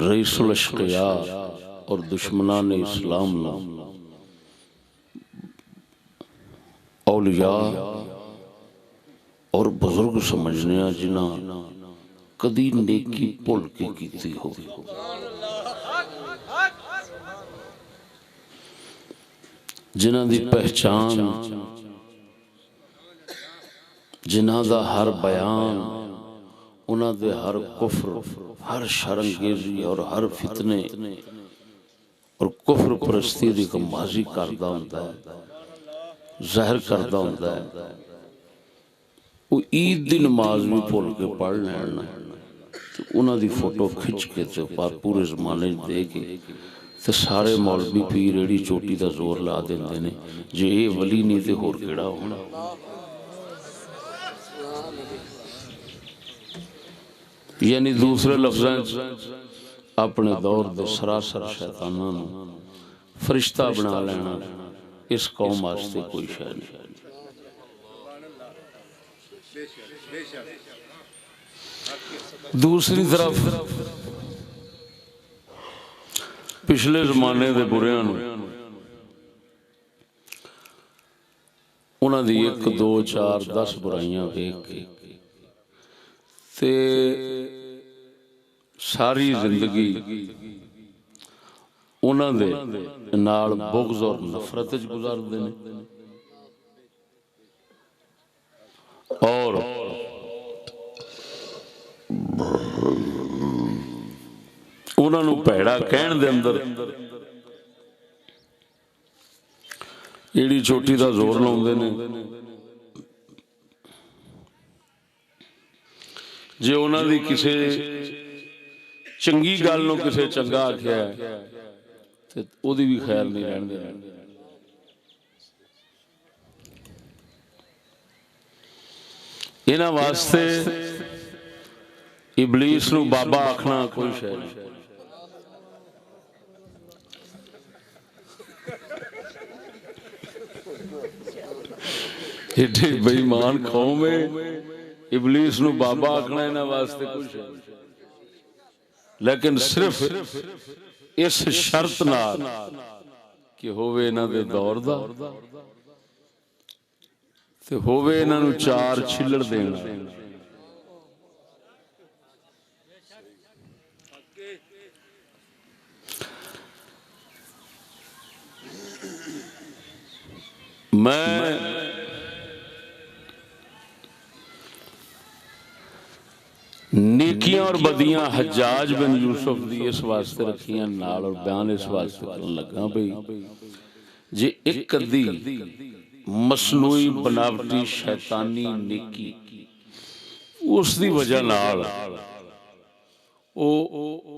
रईसुल अशकिया और दुश्मनान ने इस्लाम ना औलिया और बुजुर्ग समझने जिन्ना कदी नेकी भुल के कीती हो, जिन्हां दी पहचान, जिन्हां दा हर बयान, उन्हां दे हर कुफ्र, हर शर्मगेजी और हर फितने और कुफ्र परस्ती दी कमाजी करदा हुंदा है, ज़ाहिर करदा हुंदा है। वो ईद दी नमाज भी भुल के पढ़ लैन ना, उन्हां दी फोटो खिंच के ते पूरे जमाने दे के ते सारे मौलवी पीर एड़ी चोटी का जोर ला देंदे ने, जे ये वली नहीं तो होर केड़ा होना। यानी दूसरे लफ्ज़ां अपने दौर दे सरासर शैतानां नूं फरिश्ता बना लेना इस कौम वास्ते कोई शय नहीं। दूसरी तरफ पिछले जमाने के बुरियां उन्हां दी 1 2 4 10 बुराइयां वेख के ते सारी जिंदगी उन्हां दे नाल बुग़्ज़ और नफरत च गुजारदे ने और उन्हां नूं भैड़ा कहण दे अंदर एड़ी चोटी का जोर लाउंदे ने। जे उन्हां दी किसे चंगी गल नूं किसे चंगा आख्या ते ओदी भी खैर नहीं रहण देनी। इन्हां वास्ते इबलीस नूं बाबा आखना कोई शय नहीं। एडे बेईमान कौम है, इबलीस नूं बाबा आखना इन्हां वास्ते कुछ है, लेकिन सिर्फ इस शर्त नाल कि होवे इन्हां दे दौर दा ते होवे इन्हां नूं 4 छिल्लड़ देना। मैं नेकियां और बदियां हज्जाज बिन यूसुफ दी इस वास्ते रखियां नाल और बयान इस वास्ते करन लगा भाई जे एक अद्धी मसनूई बनावटी शैतानी नेकी उस दी वजह नाल ओ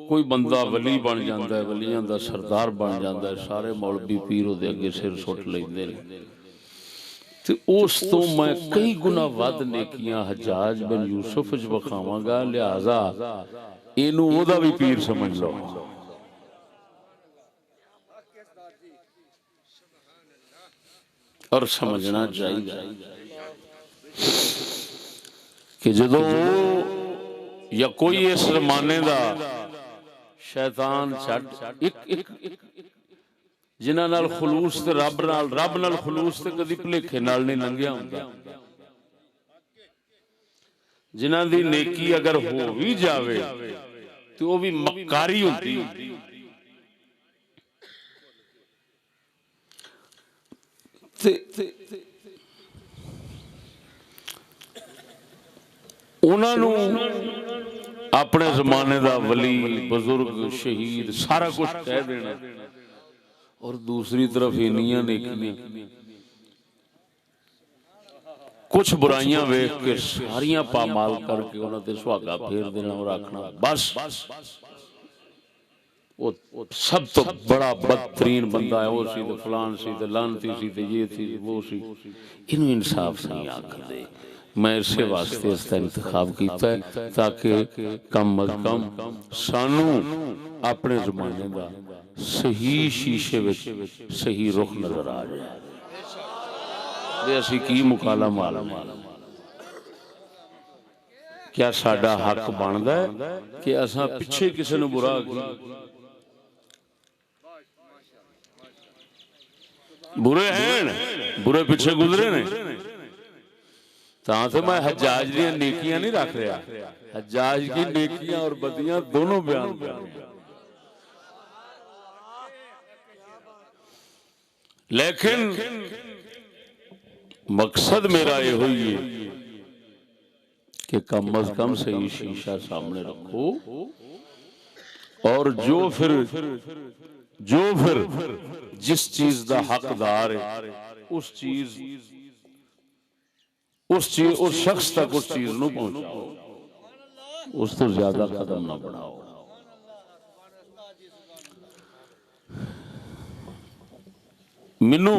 कोई बंदा वली बन जाता है, वलियां दा सरदार बन जाता है, सारे मौलवी पीर उहदे अगे सिर सुट लैंदे ने ते उस तो मैं कई गुना वध नेकियां हज्जाज बिन यूसुफ च वखावांगा, लिहाजा इनू ओदा भी पीर समझ लो। और समझना चाहिए कि जदों या कोई इस जमाने दा शैतान छट एक जिन्हां नाल खलूस ते रब नाल खलूस ते कदी भुलेखे नाल नहीं लंघिया हुंदा, जिन्हां दी नेकी अगर हो भी जावे तो वो भी मक्कारी होती। उन्हां नूं अपने जमाने दा वली बुजुर्ग शहीद सारा कुछ कह देना और दूसरी तरफ इन्नियां नेकियां कुछ बुराइयां वेख के सारियां पामाल करके उन्हां ते सुहागा फेर देना और आखना बस वो सब तो बड़ा बदतरीन बंदा है, वो सी ते फलान सी ते लानती सी ते ये थी वो सी। इनू इंसाफ नहीं आखदे। मैं इसे वास्ते इसका इंतखाब किया है ताकि कम अज कम सानू अपने जमाने का सही शीशे में सही रुख नजर आ जाए। असी की मुकाला मालूम क्या साडा हक बनदा है कि असां पिछे किसी नूं बुरा आखीए? बुरे हैं, बुरे पिछे गुजरे ने। तो मैं हज्जाज दी नेकियां नहीं रख रहा, हज्जाज की नेकियां और बदियां दोनों बयान कर रहा। लेकिन मकसद मेरा ये हुई है कि कम अज कम सही शीशा सामने रखो, और जो फिर जिस चीज का हकदार है उस शख्स तक उस चीज नूं पहुंचाओ, उस तो ज्यादा कदम ना बढ़ाओ। मैनू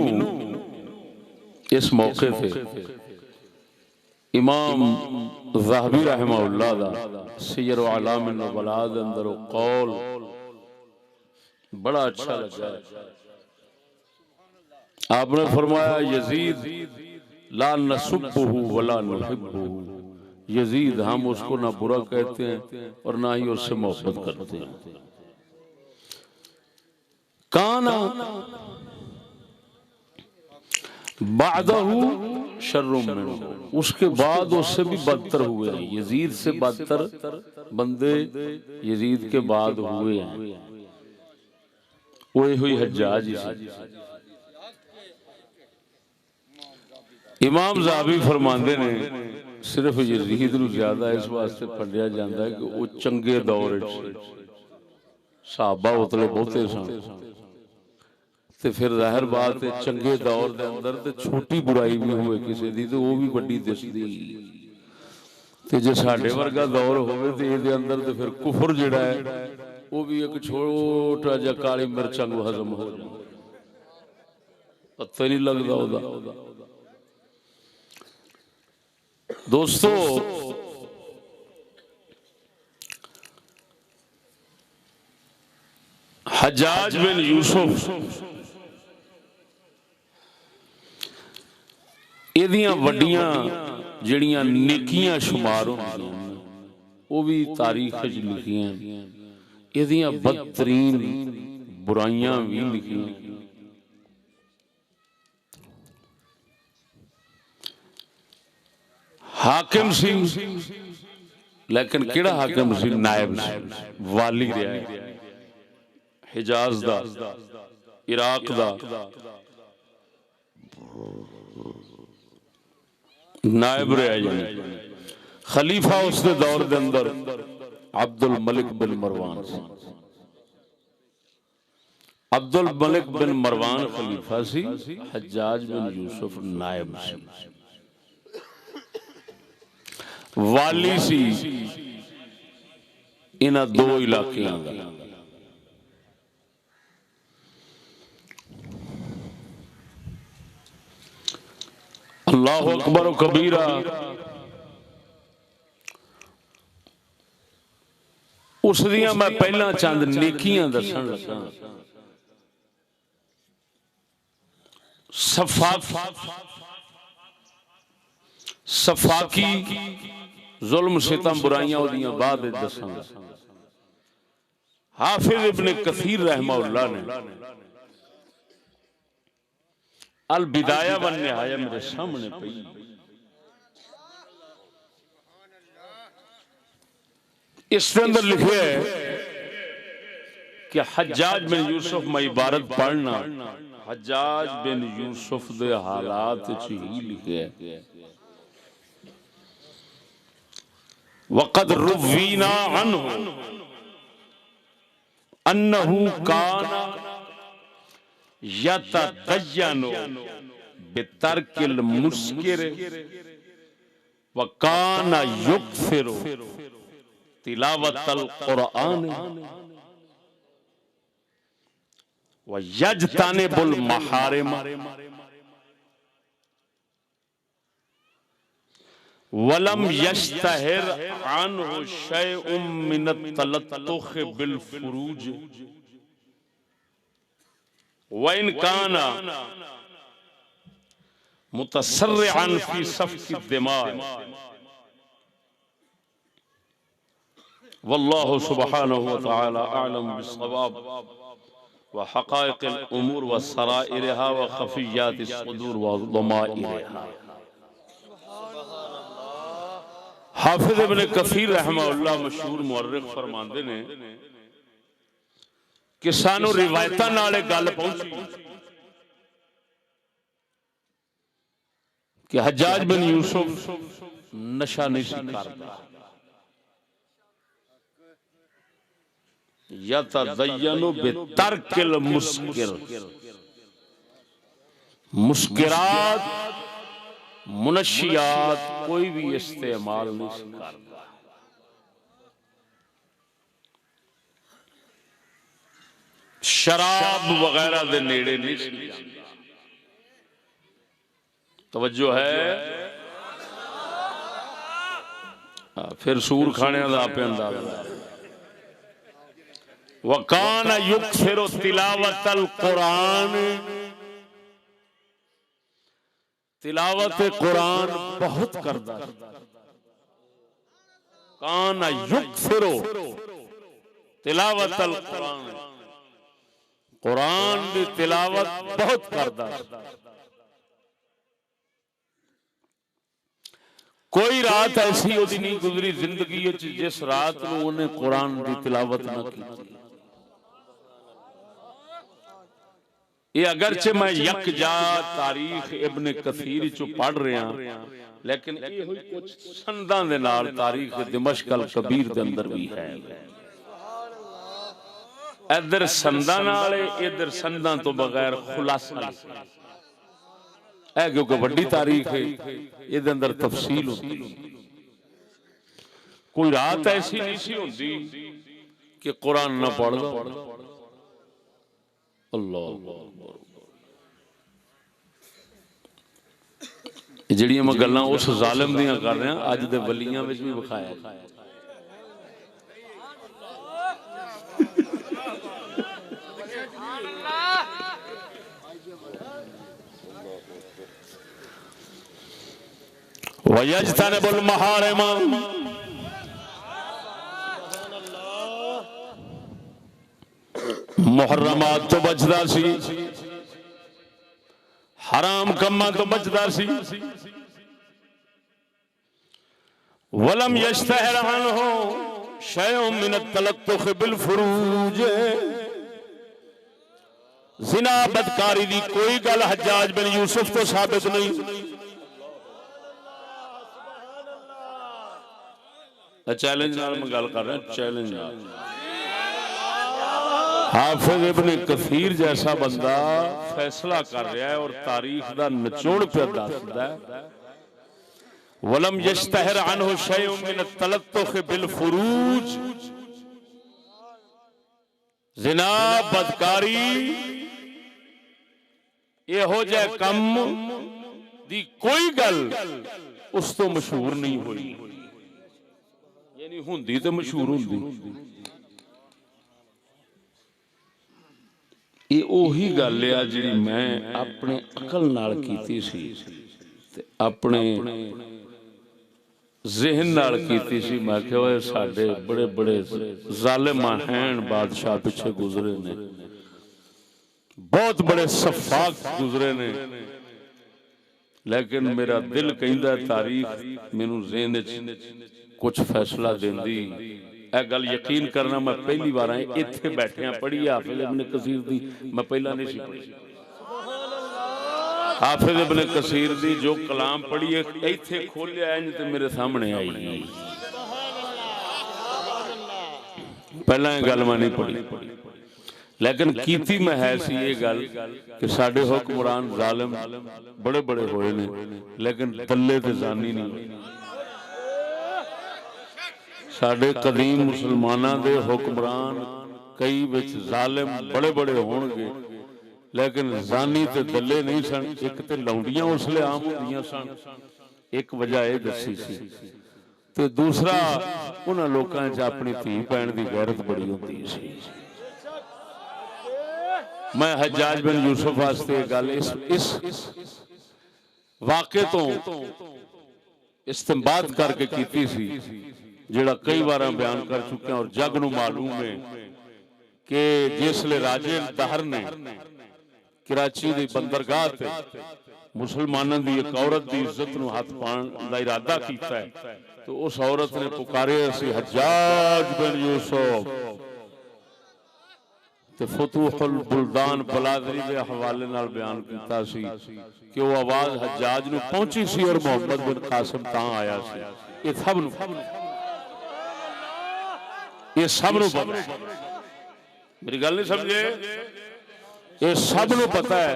इस मौके पे इमाम ज़हबी रहमहुल्लाह दा सियर व अलाम नुबला दे अंदर वो कौल बड़ा अच्छा लगा। आपने फरमाया यजीद ला नसुब्बुहु वला नुहिब्बुहु, यजीद हम उसको ना बुरा कहते हैं और ना ही उससे मोहब्बत करते हैं। काना बादहु शर्रुम मिन्हु, उसके बाद उससे भी बदतर हुए हैं। यजीद से बदतर बंदे यजीद के बाद हुए हैं। वो हुई हज्जाज ही। इमाम ज़हाबी फरमांदे ने सिर्फ यजीद नूं ज्यादा इस वास्ते पढ़िया जाता है कि वो चंगे दौर सहाबा उतले बहुते सन, ते फिर ज़ाहिर बात है चंगे दौर दे अंदर ते छोटी बुराई भी हुए किसी दी तो वो भी बड़ी दिसदी। ते जे साडे वर्गा दौर होवे ते इहदे अंदर ते फिर कुफर जिहड़ा है वो भी एक छोटा जिहा काली मिर्च वांगू हजम हो जांदा, पता नहीं लगदा ओदा। दोस्तों हज्जाज बिन यूसुफ एदियां वड्डियां जिहड़ियां नेकियां शुमार होंदियां वो भी तारीख च लिखियां, एदियां बदतरीन बुराइयां भी लिखियां। हाकिम सी, लेकिन केड़ा हाकिम सी? नायब सी, वाली रहा है हिजाज दा, इराक दा नायब रहा। यानी खलीफा उसके दौर के अंदर अब्दुल मलिक बिन मरवान सी। अब्दुल मलिक बिन मरवान खलीफा सी, हज्जाज बिन यूसुफ नायब सी, वाली सी इन्हां दो इलाकियां दा। अल्लाहु अकबर व कबीरा। उस दियां मैं पहला चंद नेकियां दसन लगा। सफाकी जुल्म सितम बुराइयां ओदियां बाद दसांगा। हाफिज इब्ने कसीर रहमहुल्लाह ने अल बिदाया वन निहाया मेरे सामने पई। इसके अंदर लिखे है कि हज्जाज बिन यूसुफ में इबारत पढ़ना हज्जाज बिन यूसुफ दे हालात च ही लिखे है। वक़द रुवीना अन्हु अन्नहु काना यतदय्यनु बितर्किल मुस्किर व काना युक्सिरु तिलावतल कुरआन व यजतनिबुल महारिम वलम यश्तहिर अन्हु शैउम मिनत तलत्तुख बिल फुरूज व इन काना मुतसर्रिअन फी सफ़की दिमा वल्लाहु सुब्हानहु व तआला अअलम बिस्सवाब व हक़ाइक़िल उमूर व सराइरिहा व ख़फ़ियातिस सुदूर व ज़माइरिहा। हाफिज़ इब्न कसीर रहमहुल्लाह मशहूर मुअर्रिख़ फरमांदे ने कि सानू रिवायतां नाल गल पहुंची कि हज्जाज बिन यूसुफ नशा नहीं सी करदा, यतज़य्यनु बितर्किल मुस्किर, मुस्किरात मुनशियात कोई भी इस्तेमाल नहीं सी करदा। शराब वगैरह दे नेड़े नहीं सी जांदा। तवज्जो है। फिर सूर खाने का आपे अंदाजा। वकान युक्सिरु तिलावतल कुरान, तिलावत कुरान बहुत करदा। कान युक्सिरु तिलावतल कुरान, कुरान की तिलावत बहुत करदा। कोई रात ऐसी ओदी नहीं गुजरी जिंदगी जिस रात को उन्हें कुरान की तिलावत न की। ये अगरचे मैं यकजा तारीख इब्न कसीर चो पढ़ रहा, लेकिन ये हुई कुछ संदां दे नाल तारीख दिमश्क अल कबीर दे अंदर भी है। इधर संदां नाल, इधर संदां तो बगैर खुलासा है, क्योंकि वड्डी तारीख है, ये अंदर तफसील होती। कोई रात ऐसी नहीं सी होती कि कुरान ना पढ़दा। अल्लाह जिहड़ियां मैं गल्लां उस जालिम दियां कर रहा, अज दे वलियां विच भी विखाया। वयज्तनिबुल महारिम, मुहर्रमात तो बचदा सी, हराम कम्मा तो बचदा सी। वलम यश्तहर अन्हु शयउन मिन अत-तलत्तुख बिल फुरूज, ज़िना बदकारी दी कोई गल हज्जाज बिन यूसुफ तो साबित नहीं। चैलेंज नाल मैं गल कर रहा, चैलेंज नाल। हाफिज इब्न कसीर जैसा बंदा फैसला कर रहा है और तारीख का निचोड़ पे दसदा है। वलम यश्तहर अन्हु शयउन मिन अत-तलत्तुख बिल फुरूज, ज़िना बदकारी इहो जिहा कम दी कोई गल उस तो मशहूर नहीं हुई। यानी हुंदी तो मशहूर हुंदी। ये ओही गल है जिहड़ी मैं अपने अकल नाल कीती सी ते अपने ज़हन नाल कीती सी। मैं कहा साडे बड़े बड़े जालिम हैं बादशाह पिछे गुजरे ने, बहुत बड़े सफाक गुजरे ने, लेकिन मेरा दिल कहंदा तारीख मैनू ज़हन च कुछ फैसला देंदी। यह गल यकीन करना, मैं पहली बार इत्थे बैठिया पढ़ी हाफिज इब्न कसीर दी, मैं पहला नहीं सी पढ़ी। हाफिज इब्न कसीर दी जो कलाम पढ़ी इत्थे खोलिया इंज ते मेरे सामने आई। पहला यह गल मैं नहीं पढ़ी, लेकिन कीती मैं है सी ये गल कि साडे हुक्मरान जालिम बड़े बड़े होए ने, लेकिन दल्ले ते जानी नहीं। साडे कदीम मुसलमानां दे हुक्मरान कई विच जालिम बड़े बड़े होणगे, लेकिन जानी ते दल्ले नहीं सन। एक ते लौंडियां उसले आम होंदियां सन, एक वजह यह दसी सी, ते दूसरा उन्हां लोकां च अपनी धी भैन दी गैरत बड़ी होंदी सी। मैं हज्जाज बिन यूसुफ वास्ते गल इस वाक़े तो इस्तेंबात करके कीती सी जिहड़ा कई बार बयान कर चुके हैं और जग नूं मालूम है कि जिसले राजे दहर ने कराची दी बंदरगाह ते मुसलमानों की एक औरत की इज्जत नूं हथ पाउण दा इरादा कीता है तो उस औरत ने पुकारे सी हज्जाज बिन यूसुफ ते फतूहुल बुलदान बलादरी के हवाले नाल बयान कीता सी कि वो आवाज हज्जाज नूं पहुंची सी और मोहम्मद बिन कासिम तां आया सी। ये सब नूं पता है, मेरी गल नहीं समझे, ये सब नूं पता है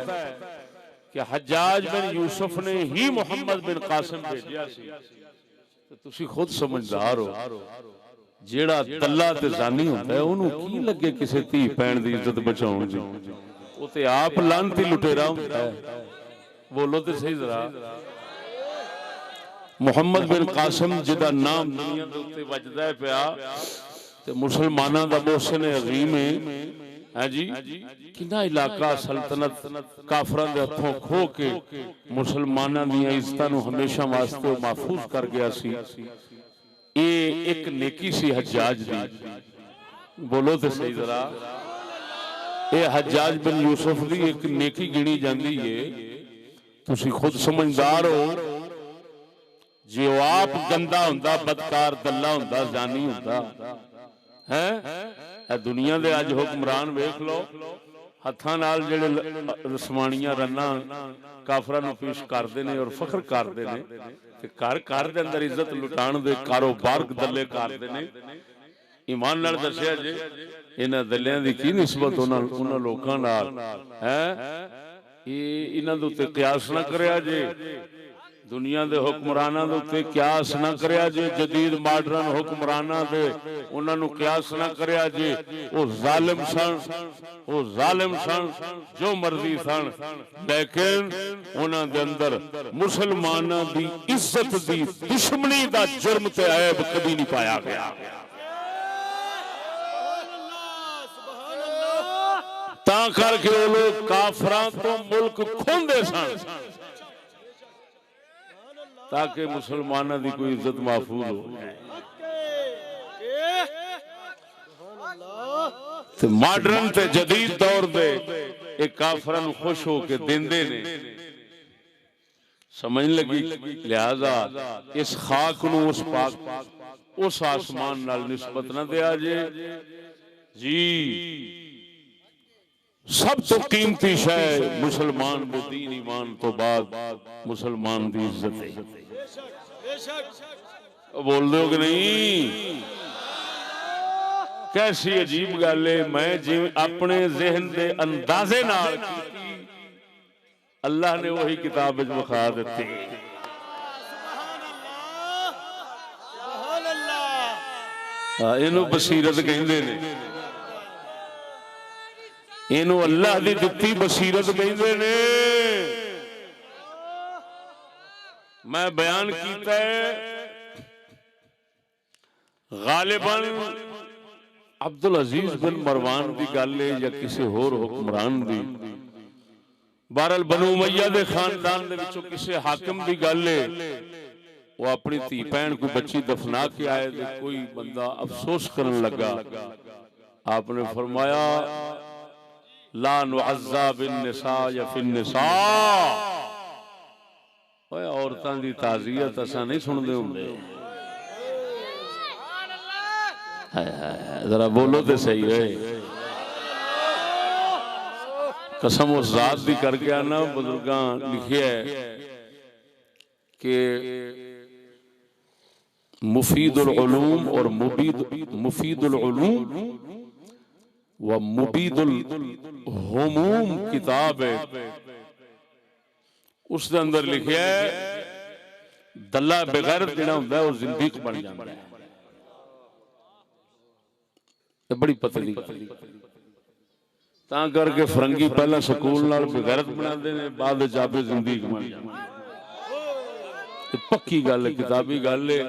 कि हज्जाज बिन यूसुफ ने ही मोहम्मद बिन कासिम भेजिया सी। तो तुसी खुद समझदार हो, जेड़ा दल्ला ते जानी होंदा है ओनू की लगे किसी धी भैन दी इज्जत बचाउण दी, वो ते आप लानती लुटेरा होंदा है। बोलो ते सही जरा। मुहम्मद बिन कासिम जिदा नाम दुनिया दे उत्ते वजदा है पिया ते मुसलमानां दा मोहसिन अजीम है जी। किना इलाका सल्तनत काफरां दे हथों खो के मुसलमानां दी इज्जतां नूं हमेशा वास्ते महफूज कर गया सी। ये एक नेकी सी हज्जाज दी। बोलो तो सही जरा। ये हज्जाज बिन यूसुफ दी एक नेकी गिनी जाती है। तुसी खुद समझदार हो, जे वो आप गंदा हुंदा, बदकार, दल्ला हुंदा, जानी हुंदा है। दुनिया दे अज हुक्मरान वेख लो, हत्थां नाल जिहड़े रसमानियां रन्ना काफरां नूं पेश करदे ने और फखर करदे ने ते घर घर दे अंदर इज्जत लुटाण दे कारोबार दल्ले करदे ने। ईमान नाल दस्सिया जे इन्हां दल्लियां दी की निस्बत उन्हां लोकां नाल है। इन्हां दे उत्ते कियास ना करिया जे, दुनिया दे हुक्मरानां दे उत्ते कियास ना करिया जे, जदीद मॉडर्न हुक्मरानां दे उन्हां नूं कियास ना करिया जे। वो जालिम सन, जो मर्जी सन, लेकिन उन्हां दे अंदर मुसलमानां दी इज्जत दी दुश्मनी दा जुर्म ते ऐब कभी नहीं पाया गया। तां करके वो लोग काफरां तो मुल्क खोंदे सन ताकि मुसलमानों की कोई इज्जत महफूज हो। ते मॉडर्न ते जदीद दौर दे एक काफरां नूं खुश हो के देंदे ने, समझ लगी। लिहाजा इस खाक नूं उस पाक उस आसमान नाल निस्बत ना दिया जे जी। सब तो कीमती शय मुसलमान दे दीन ईमान तो बाद मुसलमान दी इज्जत है। बोल दो कि नहीं? कैसी अजीब गल है। मैं जिवें अपने ज़हन दे अंदाजे नाल अल्लाह ने वही किताब विच विखा दित्ती। इनू बसीरत कहंदे ने, इनू अल्लाह दी दित्ती बसीरत कहंदे ने। मैं बयान कीता है गालिबन अब्दुल अजीज बिन मरवान दी गल है या किसी होर हुक्मरान दी, बहरहाल बनु उमैया दे खानदान दे विचों किसी हाकिम दी गल है। वो अपनी धी भैन कोई बच्ची दफना के आए तो कोई बंदा अफसोस करने लगा। आपने फरमाया ला नुअज़्ज़ा बिन निसा या फिन निसा। औरतां दी ताज़ियत असां नहीं सुनदे हुंदे। जरा बोलो तो सही है। कसम उस जात दी करके आना, बुजुर्गां लिखे है कि मुफीदुल उलूम और मुफीदुल उलूम व मुबीदुल हुमूम किताब है। उसके अंदर लिखे है दल्ला बेगैरत जिहड़ा हुंदा है वो जिंदीक बन जाता है। बड़ी पतली तां करके फरंगी पहला स्कूल नाल बेगैरत बनाते हैं, बाद विच आपे जिंदीक बन जाता है। पक्की गल है, किताबी गल है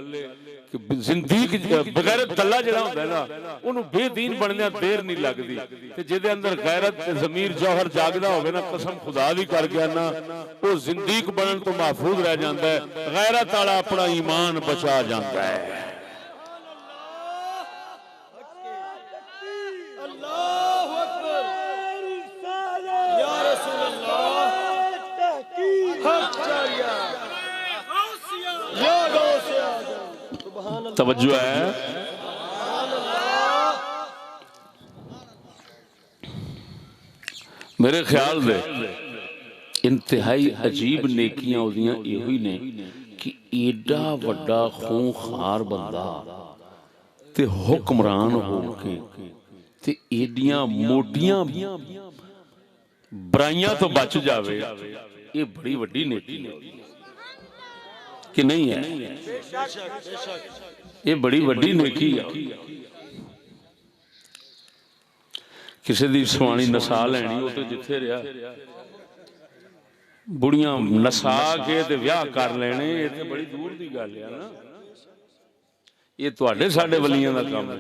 कि जिंदीक बेगैरत दल्ला जिहड़ा हुंदा है ना उहनूं बेदीन बनने देर नहीं लगदी। ते जिहदे अंदर गैरत ते ज़मीर जौहर जागदा होवे ना, कसम खुदा दी कर गया ना, वो जिंदीक बनन तो महफूज रह जाता है। गैरत वाला अपना ईमान बचा जाता है। तवज्जो है। मेरे ख्याल दे इंतहाई अजीब नेकियां उदियां इहो ही ने कि एडा वड्डा खूंखार बंदा ते हुक्मरान हो के ते एडियां मोटियां बुराइयां तो बच जावे, ये बड़ी वड्डी नेकी है कि नहीं है? ये बड़ी वड्डी नेकी है। किसी दी सवाणी नसा लैनी, वो तो जिथे रहा बुढ़ियां नसा के ते विआह कर लेने, ये तो बड़ी दूर की गल है ना। ये तुहाडे साडे वलियां दा काम है।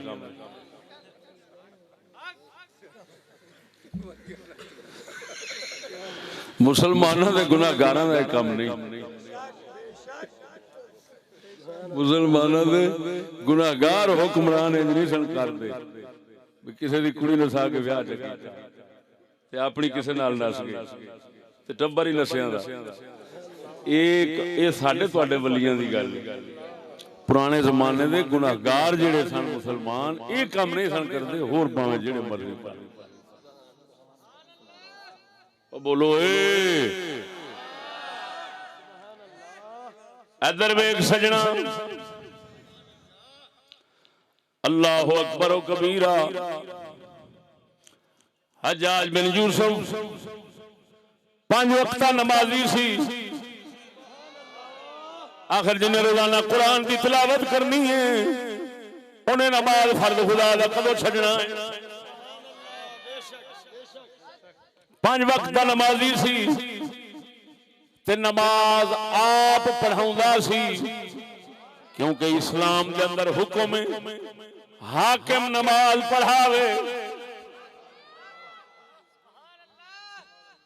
मुसलमानों के गुनाहगारां दा काम नहीं। मुसलमानों के गुनाहगार हुक्मरान इंज नहीं सन करदे किसी की कुड़ी नसा के विआह च ते अपनी किसी नाल नस गए ते टब्बर ही नसियां दा। ये साडे तुहाडे वलियां दी गल है। पुराने जमाने दे गुनाहगार जिहड़े सन मुसलमान ये काम नहीं सन करदे, होर भावें जिहड़े मर्जी कर। बोलो इधर वेख सजना, अल्लाहु अकबर व कबीरा। हज्जाज बिन यूसुफ 5 वक्त नमाजी सी। आखिर जिन्हें रोजाना कुरान की तिलावत करनी है उन्हें नमाज फर्द खुदा दा कदों छड़ना है। 5 वक्त नमाजी सी ते नमाज आप पढ़ाउंदा सी, क्योंकि इस्लाम के अंदर हुक्म है हाकिम नमाज पढ़ावे।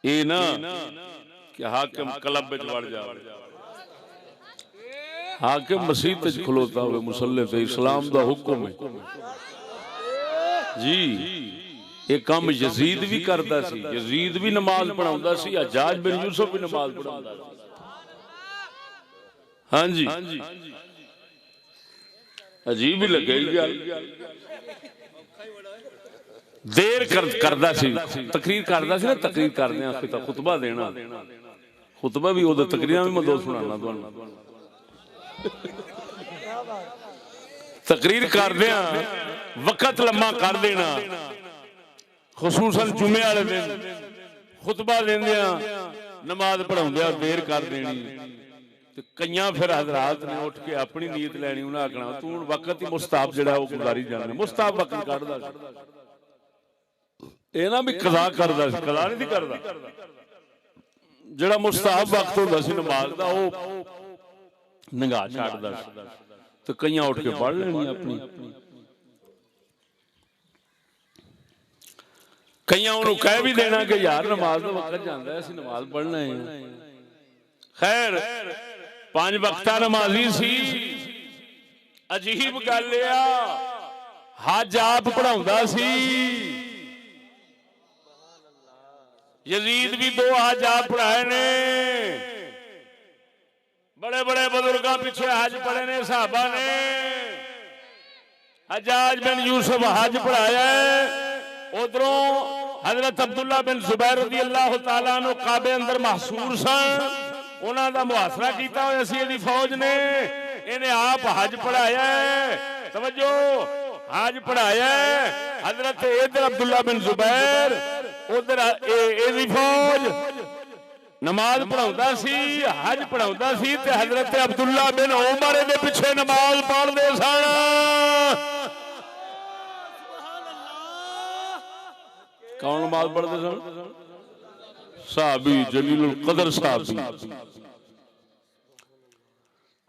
ये ना कि हाकिम क्लब में बढ़ जाए, हाकिम मसीत खलोता हुए मुसल्ले पे। इस्लाम दा हुक्म है जी। ये काम यजीद भी करता सी, यजीद भी नमाज पढ़ाउंदा सी, हज्जाज बिन यूसुफ भी नमाज पढ़ाउंदा सी। हाँ जी, अजीब ही लगे गल। देर करदा सी, तकरीर करदा सी ना। तकरीर करदे खुतबा देना, खुतबा भी ओदा तकरीरां भी मैं 2 सुनाना तुहानू। तकरीर करदे वक्त लम्मा कर देना, खुसूसन जुमे वाले दिन खुतबा देंदे नमाज पढ़ाउंदे देर कर देनी। कईयां फिर हजरात ने उठ के अपनी नीयत लैनी, उन्हें आखना तू वक्त ही मुस्ताब जिहड़ा वो गुजारी जाना। मुस्ताब वक्त कढदा ये ना भी कज़ा करदा सी, कज़ा नहीं करदा। जिहड़ा मुस्ताब वक्त हुंदा सी नमाज दा वो नंगा छड्डदा सी, तो कईयां उठ के पढ़ लेनी अपनी। कईयां उन्होंने कह भी देना कि यार नमाज का वक्त जाता है, असीं नमाज पढ़ना है। खैर 5 वक्त नमाजी सी। अजीब गल हज आप पढ़ाउंदा सी। यजीद भी 2 हज आप पढ़ाए ने। बड़े बड़े बुजुर्गों पीछे हज पढ़े ने सहाबा ने। हज्जाज बिन यूसुफ हज पढ़ाया। उधरों हजरत अब्दुल्ला बिन जुबैर रज़ी अल्लाह तआला अन्हु काबे अंदर महसूर सन। उन्हां दा मुहासरा कीता होया सी इहदी फौज ने। इन्हें आप हज पढ़ाया। तवज्जो, हज पढ़ाया। हजरत इधर अब्दुल्ला बिन जुबैर, उधर इहदी फौज नमाज पढ़ाउंदा सी, हज पढ़ाउंदा सी। ते हजरत अब्दुल्ला बिन उमर दे पिछे नमाज पढ़दे सन। कौन नमाज पढ़ते सन? साहबी जलीलुल कदर साहबी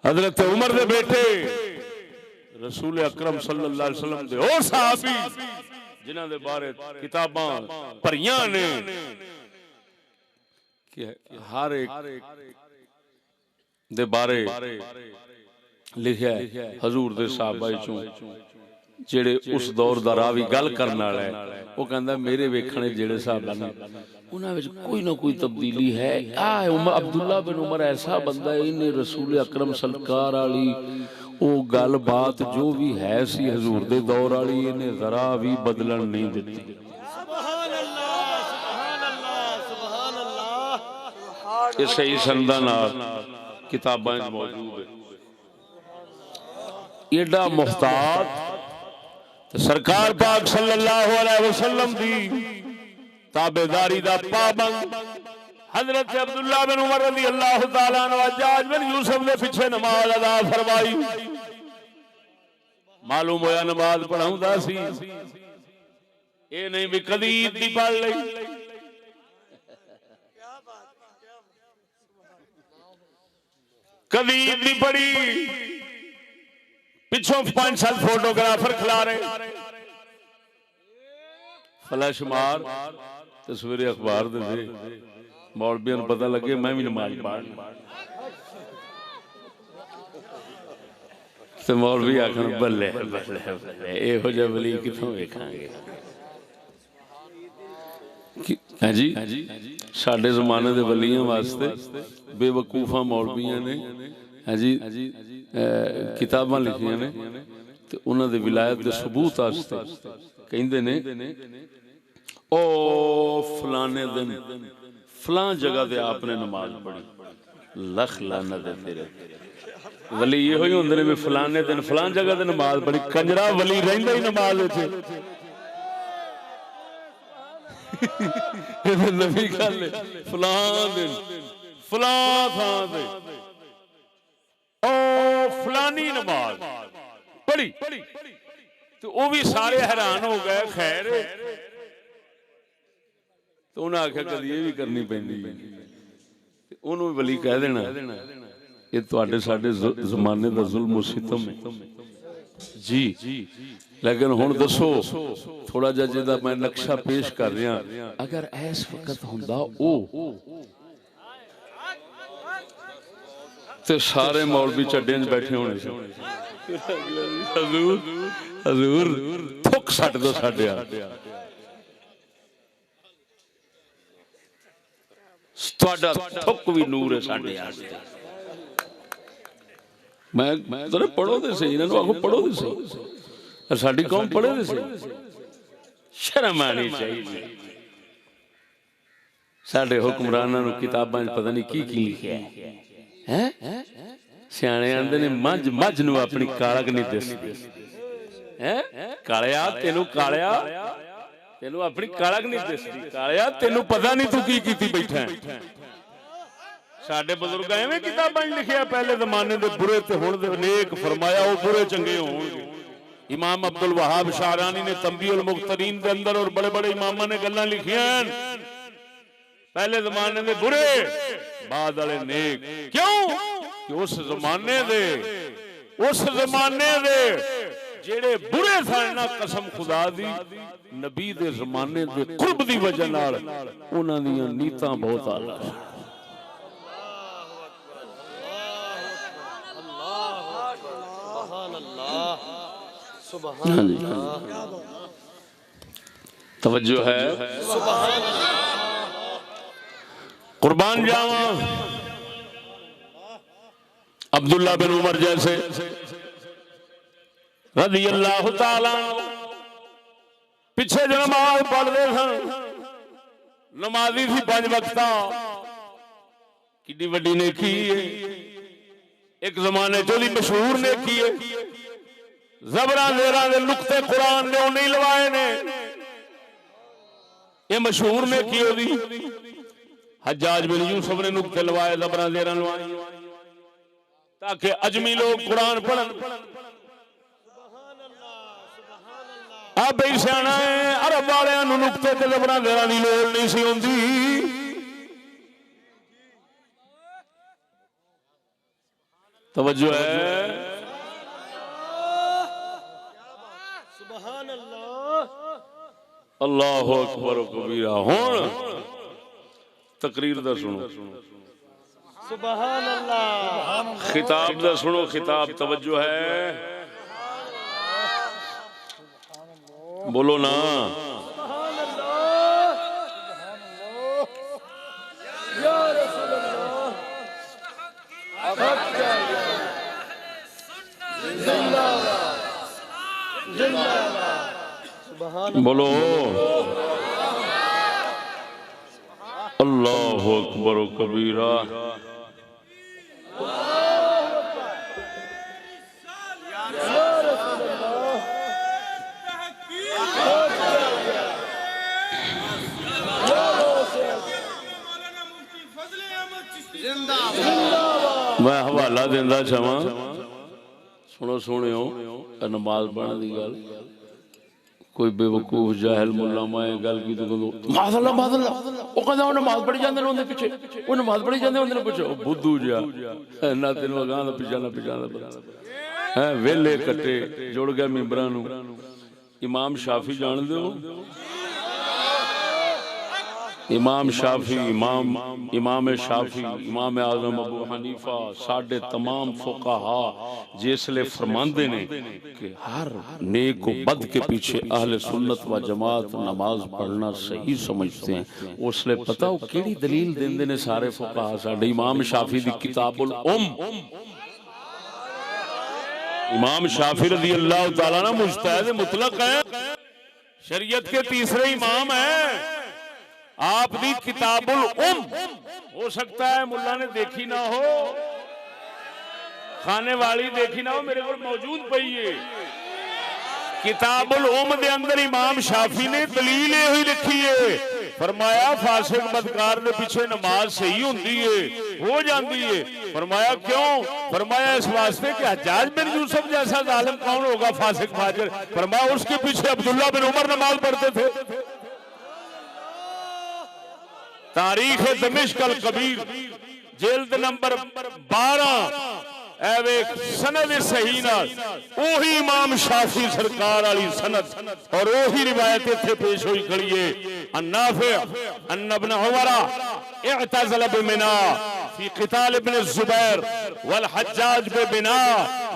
हजरत उमर दे बेटे रसूल अकरम सल्लल्लाहु अलैहि वसल्लम दे और साहबी जिन्हां दे बारे किताबां भरियां ने कि हर एक दे बारे लिखिया हजूर दे साहबा चों जेड़े उस दौर दा रावी गल करन वाला है। वो कहंदा मेरे वेखणे जेड़े साहबा ने उन्हां विच कोई ना कोई तब्दीली है। अब्दुल्ला बिन उमर ऐसा बंदा है, इन्हें रसूल अकरम सरकार वाली वो गल बात जो भी है सी हजूर दे दौर वाली इन्हें जरा भी बदलन नहीं दी। ये सही संदा नाल किताबां मौजूद है। एडा मुहताज सरकार पाक सल्लल्लाहु अलैहि वसल्लम दी ताबेदारी दा पाबंद हजरत अब्दुल्ला बिन उमर रज़ी अल्लाह तआला अन्हु हज्जाज बिन यूसुफ दे पीछे नमाज अदा फरमाई। मालूम होया नमाज पढ़ाउंदा सी, ये नहीं भी कदी ईद दी पढ़ लई। कदी ईद दी पढ़ी, पिछों 5-7 फोटोग्राफर खिला रहे, फ्लैश मार तस्वीरें अखबार दे मौलवियों को पता लगे मैं भी नमाज पढ़ तो मौलवी आखन बल्ले बल्ले एहो जिहा वली किथों वेखांगे। हाँ जी, साडे जमाने दे वलियां वास्ते बेवकूफा मौलवियां ने हाँ जी किताबां लिखियां ने ते उन्हां दे विलायत दे सबूत वास्ते कहिंदे ने ओ फलाने दिन फलां जगह ते आपने नमाज पढ़ी, लख लानत है तेरे। वली ये ही होंदे ने फलाने दिन फलां जगह ते नमाज पढ़ी, कंजरा वली रहिंदा ही नमाज विच। नबी गल फलां दिन फलां थां ते ओ फलानी नमाज पढ़ी तो वो भी सारे हैरान हो गए। खैर तो उन्हें आख्या कभी ये भी करनी पैंदी, उन्होंने वली कह देना ये तुहाडे साडे जमाने दा जुल्म सितम है जी। लेकिन हुण दसो थोड़ा जिहा जिहदा मैं नक्शा पेश कर रहा, अगर इस वक्त हुंदा ओ ते सारे मौलवी चड्डे च बैठे होने। हजूर हजूर थुक सट दो साडे तुहाडा थुक भी नूर है साडे आस्ते। मैं तो पढ़ो तो सही, इन्होंने आखो पढ़ो तो सही, साडी कौम पढ़े तो सही। शर्म आनी चाहिए। साडे हुक्मरानां नूं किताबां च पता नहीं की लिखिया है। सियाणे आंदे ने मझ मझ नूं अपनी कालक नहीं दिसदी है। कालिया तेनू कालिया तेनू अपनी कालक नहीं दिसदी, कालिया तेनू पता नहीं तू की कीती बैठा है। साडे बुजुर्ग एवें किताबां लिखिया पहले जमाने दे बुरे ते हुण दे नेक, फरमाया वो बुरे चंगे होणगे। इमाम अब्दुल वहाब शारानी ने तंबीहुल मुख्तरीन दे अंदर और बड़े बड़े इमामां ने गल्लां लिखियां पहले जमाने दे बुरे बाद वाले नेक। क्यों कि उस जमाने दे जेड़े बुरे सन ना, कसम खुदा दी नबी दे जमाने दे कुर्ब दी वजह नाल उन्हां दीयां नीतां बहुत आला। तवज्जो है, कुर्बान जावा अब्दुल्ला बिन उमर जैसे रज़ी अल्लाह ताला पीछे जो नमाज पढ़ते सन, नमाजी थी 5 वक्ता, कितनी वड्डी नेकी है। एक जमाने चोदी मशहूर नेकी है, ज़बरा लेरा दे नुक्ते कुरान ने नहीं लवाए ने, ये मशहूर नेकी होदी। हज्जाज बिन यूसुफ ने नुक्ते लवाए, ज़बरा लेरा लवाई ताकि अजमी लोग कुरान पढ़न। अब सियाना है अरब वाले नुक्ते ते ज़बरा लेरा की लोड़ नहीं सी होंदी। तवज्जो है, अल्लाहु अकबर कबीरा। हुण तकरीर दा सुनो, सुभान अल्लाह। खिताब दा सुनो, खिताब। तवज्जो है, बोलो ना। बोलो अल्लाहु अकबर कबीरा। मैं हवाला देंदा चाहां, सुनो सुनियो, नमाज पढ़ने की गल कोई बेवकूफ जाहिल मुल्ला माए गल की तो माज़अल्लाह माज़अल्लाह वो कहंदा नमाज पढ़ी जांदे ने उहदे पिछे, वो नमाज पढ़ी जांदे उहदे पिछे बुद्धू जिहा ना तेनों अगां दा पिछा ना है वेले कट्टे जुड़ गए मिंबरां नूं। इमाम शाफी जानदे हो? इमाम शाफी इमाम शाफी इमाम आज़म अबू हनीफा साढ़े तमाम फुक़हा जिसले फरमांदे ने कि हर नेक को बद के पीछे अहले सुन्नत व जमात नमाज पढ़ना सही समझते हैं, उसले पता वो केड़ी दलील देंदे ने सारे फुक़हा साढ़े इमाम शाफी दी किताबुल इमाम शाफी रज़ी अल्लाह तआला ना मुज्तहिद मुतलक है, शरीयत के तीसरे इमाम है। आप दी किताबुल हो सकता है मुल्ला ने देखी ना हो, खाने वाली देखी ना हो, मेरे को मौजूद पई है किताबुल दे अंदर इमाम शाफी ने दलील ही लिखी है, फरमाया फासिक बदकार दे पीछे नमाज सही होंदी है, हो जाती है। फरमाया क्यों? फरमाया इस वास्ते कि हज्जाज बिन यूसुफ जैसा जालिम कौन होगा फासिक फाजिर, फरमाया उसके पीछे अब्दुल्ला बिन उमर नमाज पढ़ते थे। तारीख दमिश्क अल कबीर जिल्द नंबर 12 सनद सही नाल ओही इमाम शाफी सरकार वाली सनद और ओही रिवायत इत्थे पेश होई खड़ी है। अन्नाफि अन्न इब्न उमर इअतज़ल बिमिना फी क़िताल इब्न ज़ुबैर वल हज्जाज बिमिना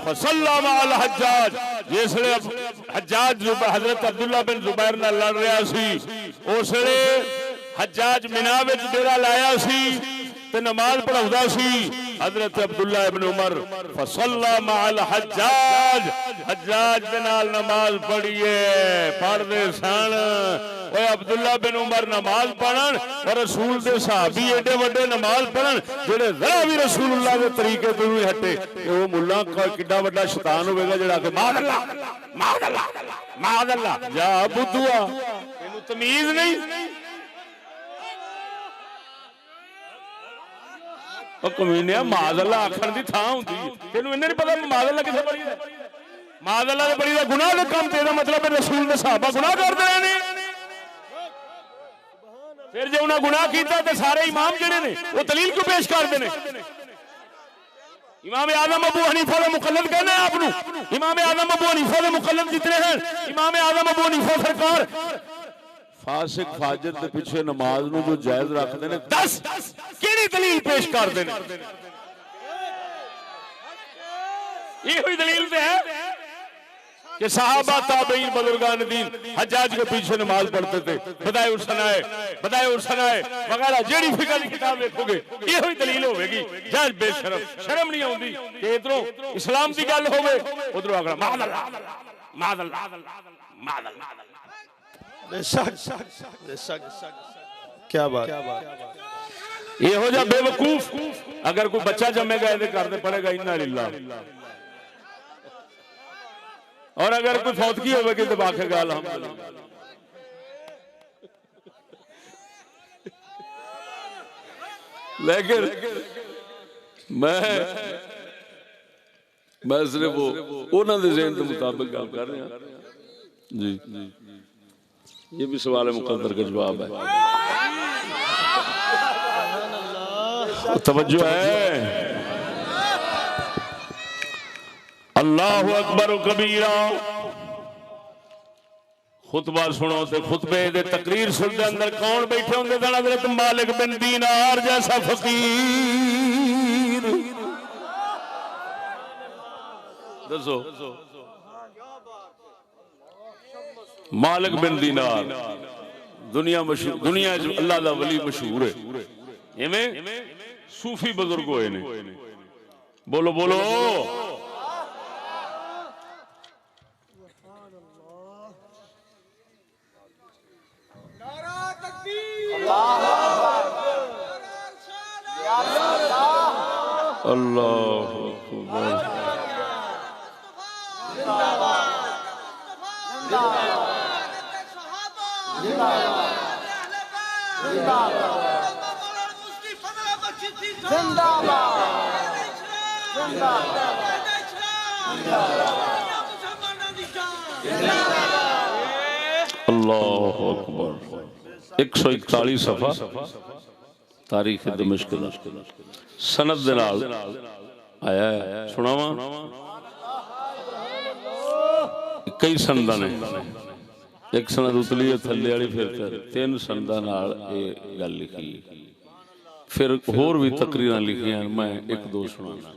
फसल्ला मअल हज्जाज। जिसले हज्जाज हजरत अब्दुल्ला बिन ज़ुबैर नाल लड़ रहा सी, उसले हज्जाज मिना विच डेरा लाया सी ते नमाज पढ़ाउंदा सी। हजरत अब्दुल्ला इब्न उमर फसल्ला मअल हज्जाज, हज्जाज दे नाल नमाज पढ़िए पढ़दे सन। ओए अब्दुल्ला बिन उमर नमाज पढ़न और रसूल दे सहाबी एडे वड्डे नमाज पढ़न जेड़े जरा भी रसूलुल्लाह दे तरीके तो नहीं हटे, वो मुल्ला किड्डा वड्डा शैतान होवेगा जेड़ा के माअल्लाह माअल्लाह माअल्लाह जा बुद्धूआ तेनू तमीज नहीं। कमीने माज़अल्लाह आखण दी थां हुंदी है, तेनू इन्ने नहीं पता माज़अल्लाह किथे पढ़ी है? माज़अल्लाह दे पढ़ी दा गुनाह दे काम तेरा मतलब है रसूल दे सहाबा गुनाह करदे ने, फिर जे उन्हां गुनाह कीता ते सारे इमाम जेड़े ने वो दलील क्यों पेश करदे ने? इमाम आज़म अबू हनीफा दे मुक़ल्लिद कहने आप नू, इमाम आज़म अबू हनीफा दे मुक़ल्लिद जितने हैं, इमाम आज़म अबू हनीफा सरकार फासिक फाजिर के पीछे नमाज नूं जो जायज रखते हैं, 10 केड़ी दलील पेश करते हैं? यही दलील तो है कि सहाबा ताबईन बुजुर्गान दीन हज्जाज के पीछे नमाज पढ़ते थे, बदाए उर सनाए वगैरह जेड़ी फिक्र की किताब देखोगे यही दलील होगी। जज बेशरम शर्म नहीं आती कि इधरों इस्लाम की गल होवे उधरों आखना माअल्लाह माअल्लाह माअल्लाह। क्या बात। ये हो जा बेवकूफ अगर कोई बच्चा जमेगा ये घर में पड़ेगा इन्ना लिल्लाह, और अगर कोई फौतगी होगी तो आखेगा अल्हम्दुलिल्लाह। लेकिन मैं सिर्फ वो उन्होंने ज़हन के मुताबिक गल कर रहा जी। ये भी सवाल मुकद्दर का जवाब है। तवज्जो है। अल्लाहु अकबर कबीरा। खुतबा सुनो ते खुतबे दे तकरीर सुनते अंदर कौन बैठे होंगे? हज़रत मालिक बिन दीनार जैसा फकीर। दसो मालिक बिन दीनार दुनिया मशहूर, दुनिया अल्लाह दा वली मशहूर है। इवें सूफी बुजुर्ग होए ने। बोलो बोलो। अल्लाह अकबर। अल्लाह अकबर। 141 सफ़ा तारीख दमिश्क सनद दे नाल आया है, सुनावा। कई संदा ने, एक सनद उतली है थल्ले वाली, फिर 3 संदा नाल ये गल लिखी, फिर होर भी तकरीरां लिखियां, मैं 1-2 सुनाना।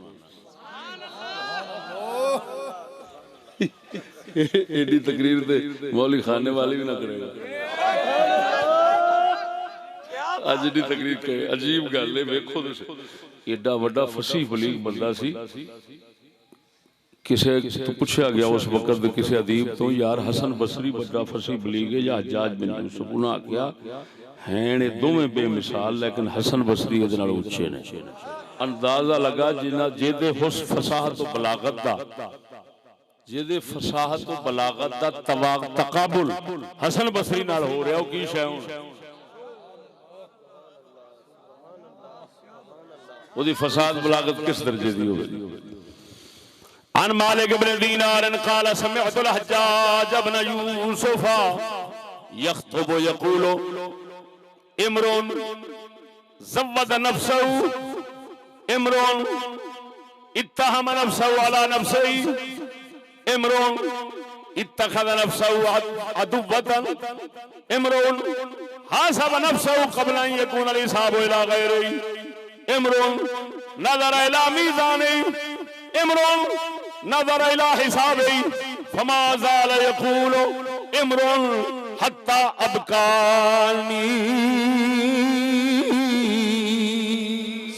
एडी तकरीर ते मौली खाने वाली भी ना करेगा। अज दी तकरीर के अजीब गल है, वेखो तुसीं एडा वड्डा फसीह बलीग बंदा सी। किसे तो पूछा गया उस वक्त किसी अदीब तो, यार हसन बसरी बड़ा फसीह बलीग है या हज्जाज बिन यूसुफ? उन्हें आख्या हैं ये दोवें बेमिसाल, लेकिन हसन बसरी इहदे नाल उच्चे ने। अंदाजा लगा जिन्ना जेदे हुस्न फसाहत तो बलागत दा, जेदे फसाहत तो बलागत दा तकाबुल हसन बसरी नाल हो रहा, की शै ओदी फसाद बलागत किस दर्जे दी होगी। अन मालिक इब्न दीनार क़ाल समिअतु अल-हज्जाज इब्न यूसुफ यख्तुबु यक़ूलु इमरुन ज़व्वद नफ्सहु इमरुन इत्तहम नफ्सहु अला नफ्सिही इमरुन इत्तखज़ नफ्सहु अदुव्वतन इमरुन हासब नफ्सहु क़ब्ल अन यकून अल-हिसाबु इला ग़ैरिही इमरुन नज़र इला मीज़ानिही इमरुन नज़र इला हिसाबिही फमा ज़ाल यक़ूलु इमरुन हत्ता अबकानी।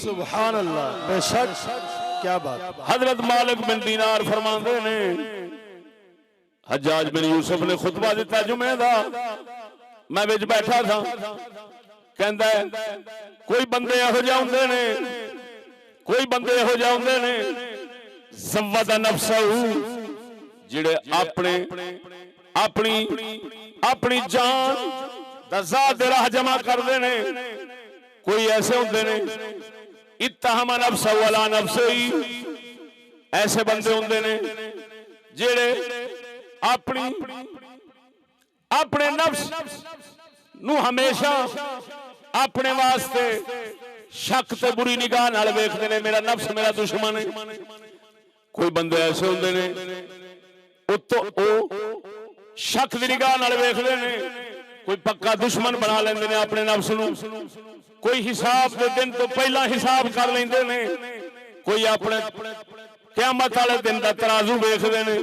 सुभान अल्लाह, बेशक क्या बात। हजरत मालिक बिन दीनार फरमाते ने, हज्जाज बिन यूसुफ ने खुतबा दिता जुमे दा, मैं विच बैठा था, कहंदा है कोई बंदे इहो जिहे हुंदे ने, कोई बंदे इहो जिहे हुंदे ने ज़व्वद नफ्सहु, जिहड़े अपने अपनी अपनी जान दा ज़ात दे राह जमा करदे ने। कोई ऐसे हुंदे ने इत्तहम नफ्सहु अला नफ्सिही, ऐसे बंदे हुंदे ने जिहड़े अपनी अपने नफ्स नू हमेशा अपने वास्ते शक ते बुरी निगाह नाल वेखदे ने, मेरा नफ्स मेरा दुश्मन है। कोई बंदे ऐसे होंदे ने उत्तो ओ शक दी निगाह नाल वेखदे ने, कोई पक्का दुश्मन बना लेंदे ने अपने नफ्स नू। कोई हिसाब दे दिन तो पहला हिसाब कर लेंदे ने, कोई अपने क़यामत वाले दिन दा तराजू वेखदे ने,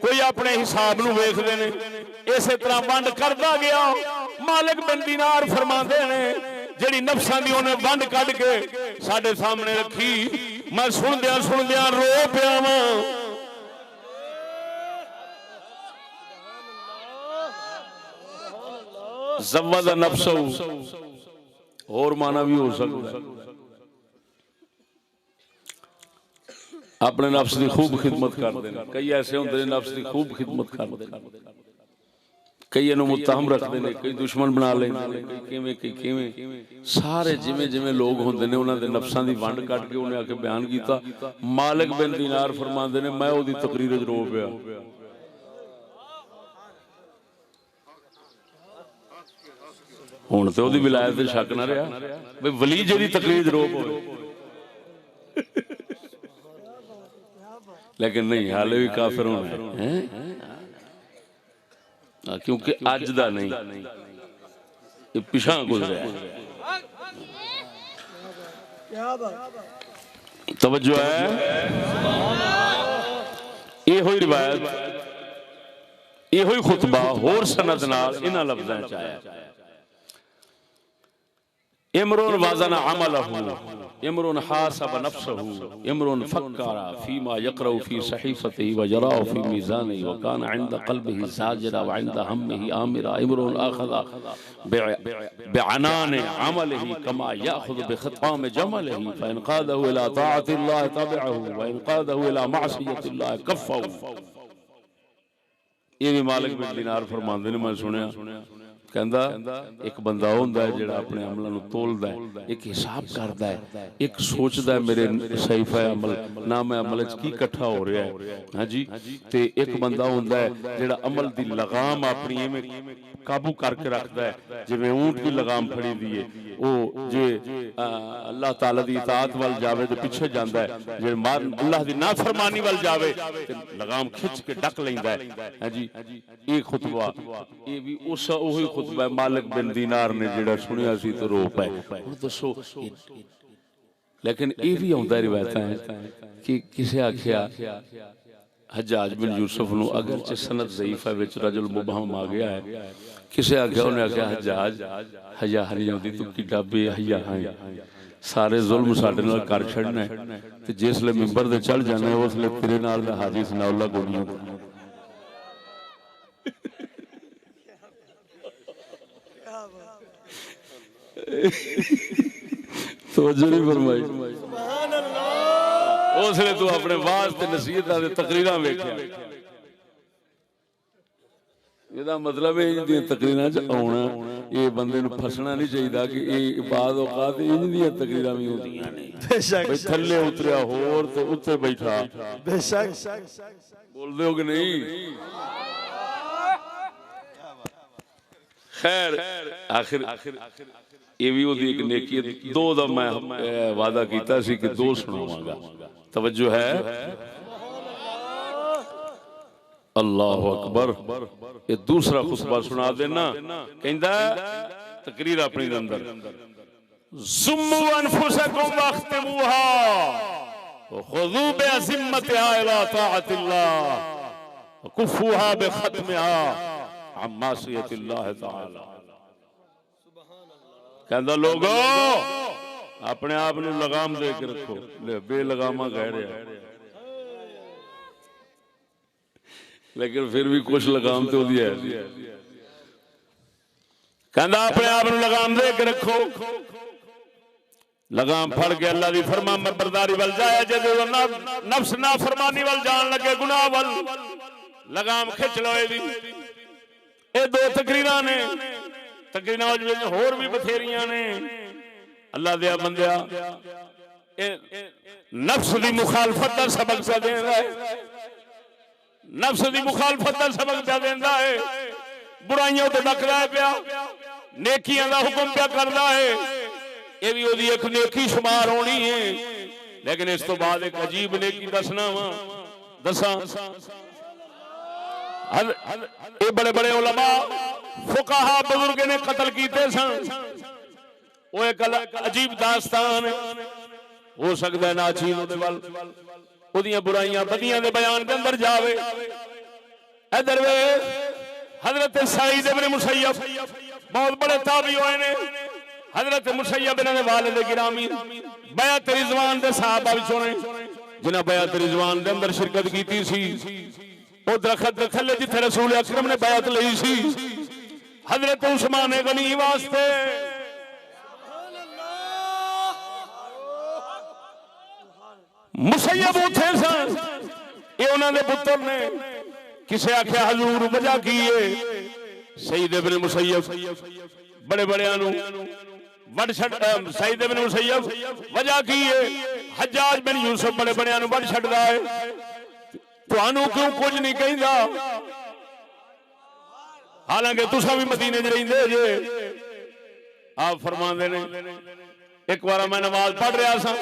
कोई अपने हिसाब नू वेखदे ने। इसे तरह वंड करदा गया। मालिक बिन दीनार फरमांदे ने जिहड़ी नफ्सां दी उन्हें वंड कढ के साडे सामने रखी, मैं सुनदियां रो पिया वां। ज़व्वद नफ्सहु और माना भी हो सकता है, अपने नफ्स की खूब खिदमत करते हैं। कई ऐसे होंगे नफ्स की खूब खिदमत करते हैं, कई इन्हू मुत्तहम रखते हैं, कई दुश्मन बना लेंगे, कई किवें सारे जिमें जिमें लोग होंगे ने उन्होंने नफ्सां दी वंड कट के उन्हें आके बयान किया। मालिक बिन दीनार फरमाते ने मैं उहदी तकरीर च रो पिया। हुण ते उहदी विलायत ते शक ना रहा भाई वली जिहदी तकरीर च रो पवे, लेकिन नहीं हाले भी काफिर होना है, क्योंकि अज दा नहीं ये पिछा गुजरा है। तवज्जो है, ये हुई रिवायत, ये हुई खुतबा होर सनद नाल इन्हां लफ्ज़ां च आया। इमरुन वज़न अमलहु इमरुन हासब नफ्सहु इमरुन फक्करा फीमा यक़रउ फी सहीफ़तिही व यराउ फी मीज़ानिही व कान इंद क़ल्बिही ज़ाजिरा व इंद हम्मिही आमिरा इमरुन अख़ज़ बिअनान अमलिही कमा याख़ुज़ु बिख़िताम जमलिही फ़इन क़ादहु इला ताअतिल्लाहि तबअहु व इन क़ादहु इला मअसियतिल्लाहि कफ़्फ़हु। ये भी मालिक बिन दीनार फरमांदे ने, मैं सुनिया कहंदा एक बंदा हुंदा है जिहड़ा अपने अमलों नूं तोलदा है, एक हिसाब करदा है, एक सोचदा है मेरे सहीफा अमल ना मैं अमल च की इकट्ठा हो रहा है। हाँ जी, ते एक बंदा हुंदा है जिहड़ा अमल दी लगाम अपनी इवें काबू करके रखदा है जिवें ऊंट की लगाम फड़ी दी है। वो जे अल्लाह ताला दी इताअत वल जावे ते पिछे जांदा है, जे अल्लाह दी नाफरमानी वल जावे ते लगाम खिंच के डक लैंदा है। हाँ जी, ये खुतबा ये भी उस ओही खुतबा मालिक बिन दीनार ने जिहड़ा सुनिया सी तो रो पाए। हुण दसो, लेकिन ये भी आउंदा रिवायतां कि किसे आखिया हज्जाज बिन यूसुफ नूं अगरचे सनद ज़ईफ़ है विच रजुल मुबहम आ गया है, किसे आखिया उन्हें आखिया हज्जाज हया हरी आउंदी तू किड्डा बेहया है, सारे जुल्म साडे नाल कर छड़ना है ते जिसले मिंबर ते चढ़ जाना है उसले तेरे नाल दा हाजी सनाउल्लाह गोलियां तो नहीं फरमाई। उसने तू अपने वास्ते नसीहतां ते तकरीरां वेखिया, ਇਹਦਾ मतलब है इंज दी तकरीरां च आउणा, ये बंदे नूं फसना नहीं चाहिए कि ये बाद औकात इंज दी तकरीरां भी होंदियां ने। बेशक थल्ले उतरिया होर ते उत्ते बैठा, बेशक बोलदे हो कि नहीं? खैर आखिर ये भी ओदी एक नेकी है। दो दा मैं वादा कीता सी कि दो सुनावांगा। तवज्जो है? अल्लाहु अकबर। ये दूसरा खुतबा सुना देना। कहंदा तकरीर अपनी दे अंदर सुम्मु अनफुसकुम वख्तमुहा व खुदू बिअज़िम्मतिहा इला ताअतिल्लाह व कुफुहा बिखत्मिहा अम्मा मासियतिल्लाह ताला। कहंदा लोगो अपने आप नूं लगाम दे के रखो। ले बेलगामा कह रहा है, लेकिन फिर भी कुछ लगाम तो दी है। कहंदा अपने आप नूं लगाम दे के रखो। लगाम फड़ के अल्लाह दी फरमान बरदारी वल जाए, जदों नफ्स ना फरमानी वल जान लगे, गुनाह वल लगाम खिंच लो। ये दो तकरीरां ने, तकरीरां होर भी बथेरियां ने। अल्लाह दे बंदिया नफ्स दी मुखालफत दा सबक सा देंदा है, नफ्स दी मुखालफत दा सबक पिया देंदा है। बुराइयों ते डकदा है पिया, नेकियां दा हुक्म पिया करदा है। ये भी ओदी एक नेकी शुमार होनी है। लेकिन इस तो बाद एक अजीब नेकी दसना वा दसां। ये बड़े बड़े उलमा फुकाहा बुजुर्ग ने कत्ल कीते सन। वो एक अजीब दास्तान हो सकता है नाचीन उहदे वल उहदियां बुराइयां बदियां दे बयान के अंदर जावे। इधर वे हजरत सईद इब्न मुसय्यब बहुत बड़े ताबी होए ने। हजरत मुसय्यब इन्हां दे वालिद गिरामी बैअत रिजवान दे सहाबा विचों ने, जिन्हां बैअत रिजवान दे अंदर शिरकत कीती सी। वो दरख्त दे थल्ले जिथे रसूल अकरम ने बैअत लई सी हजरत उस्मान गनी वास्ते। मुसय्यब उठे सन, ये उन्होंने पुत्र ने। किसे आख्या हजूर वजह की है? सईद इब्न मुसय्यब बड़े बड़े वड छड़, सईद इब्न मुसय्यब वजह की है? हज्जाज बिन यूसुफ बड़े बड़े वड छड़दा है, तुहानू क्यों कुछ नहीं कहंदा? हालांकि तुसा भी मदीने च रहिंदे जे। आप फरमांदे ने एक बार मैं नमाज पढ़ रहा सा,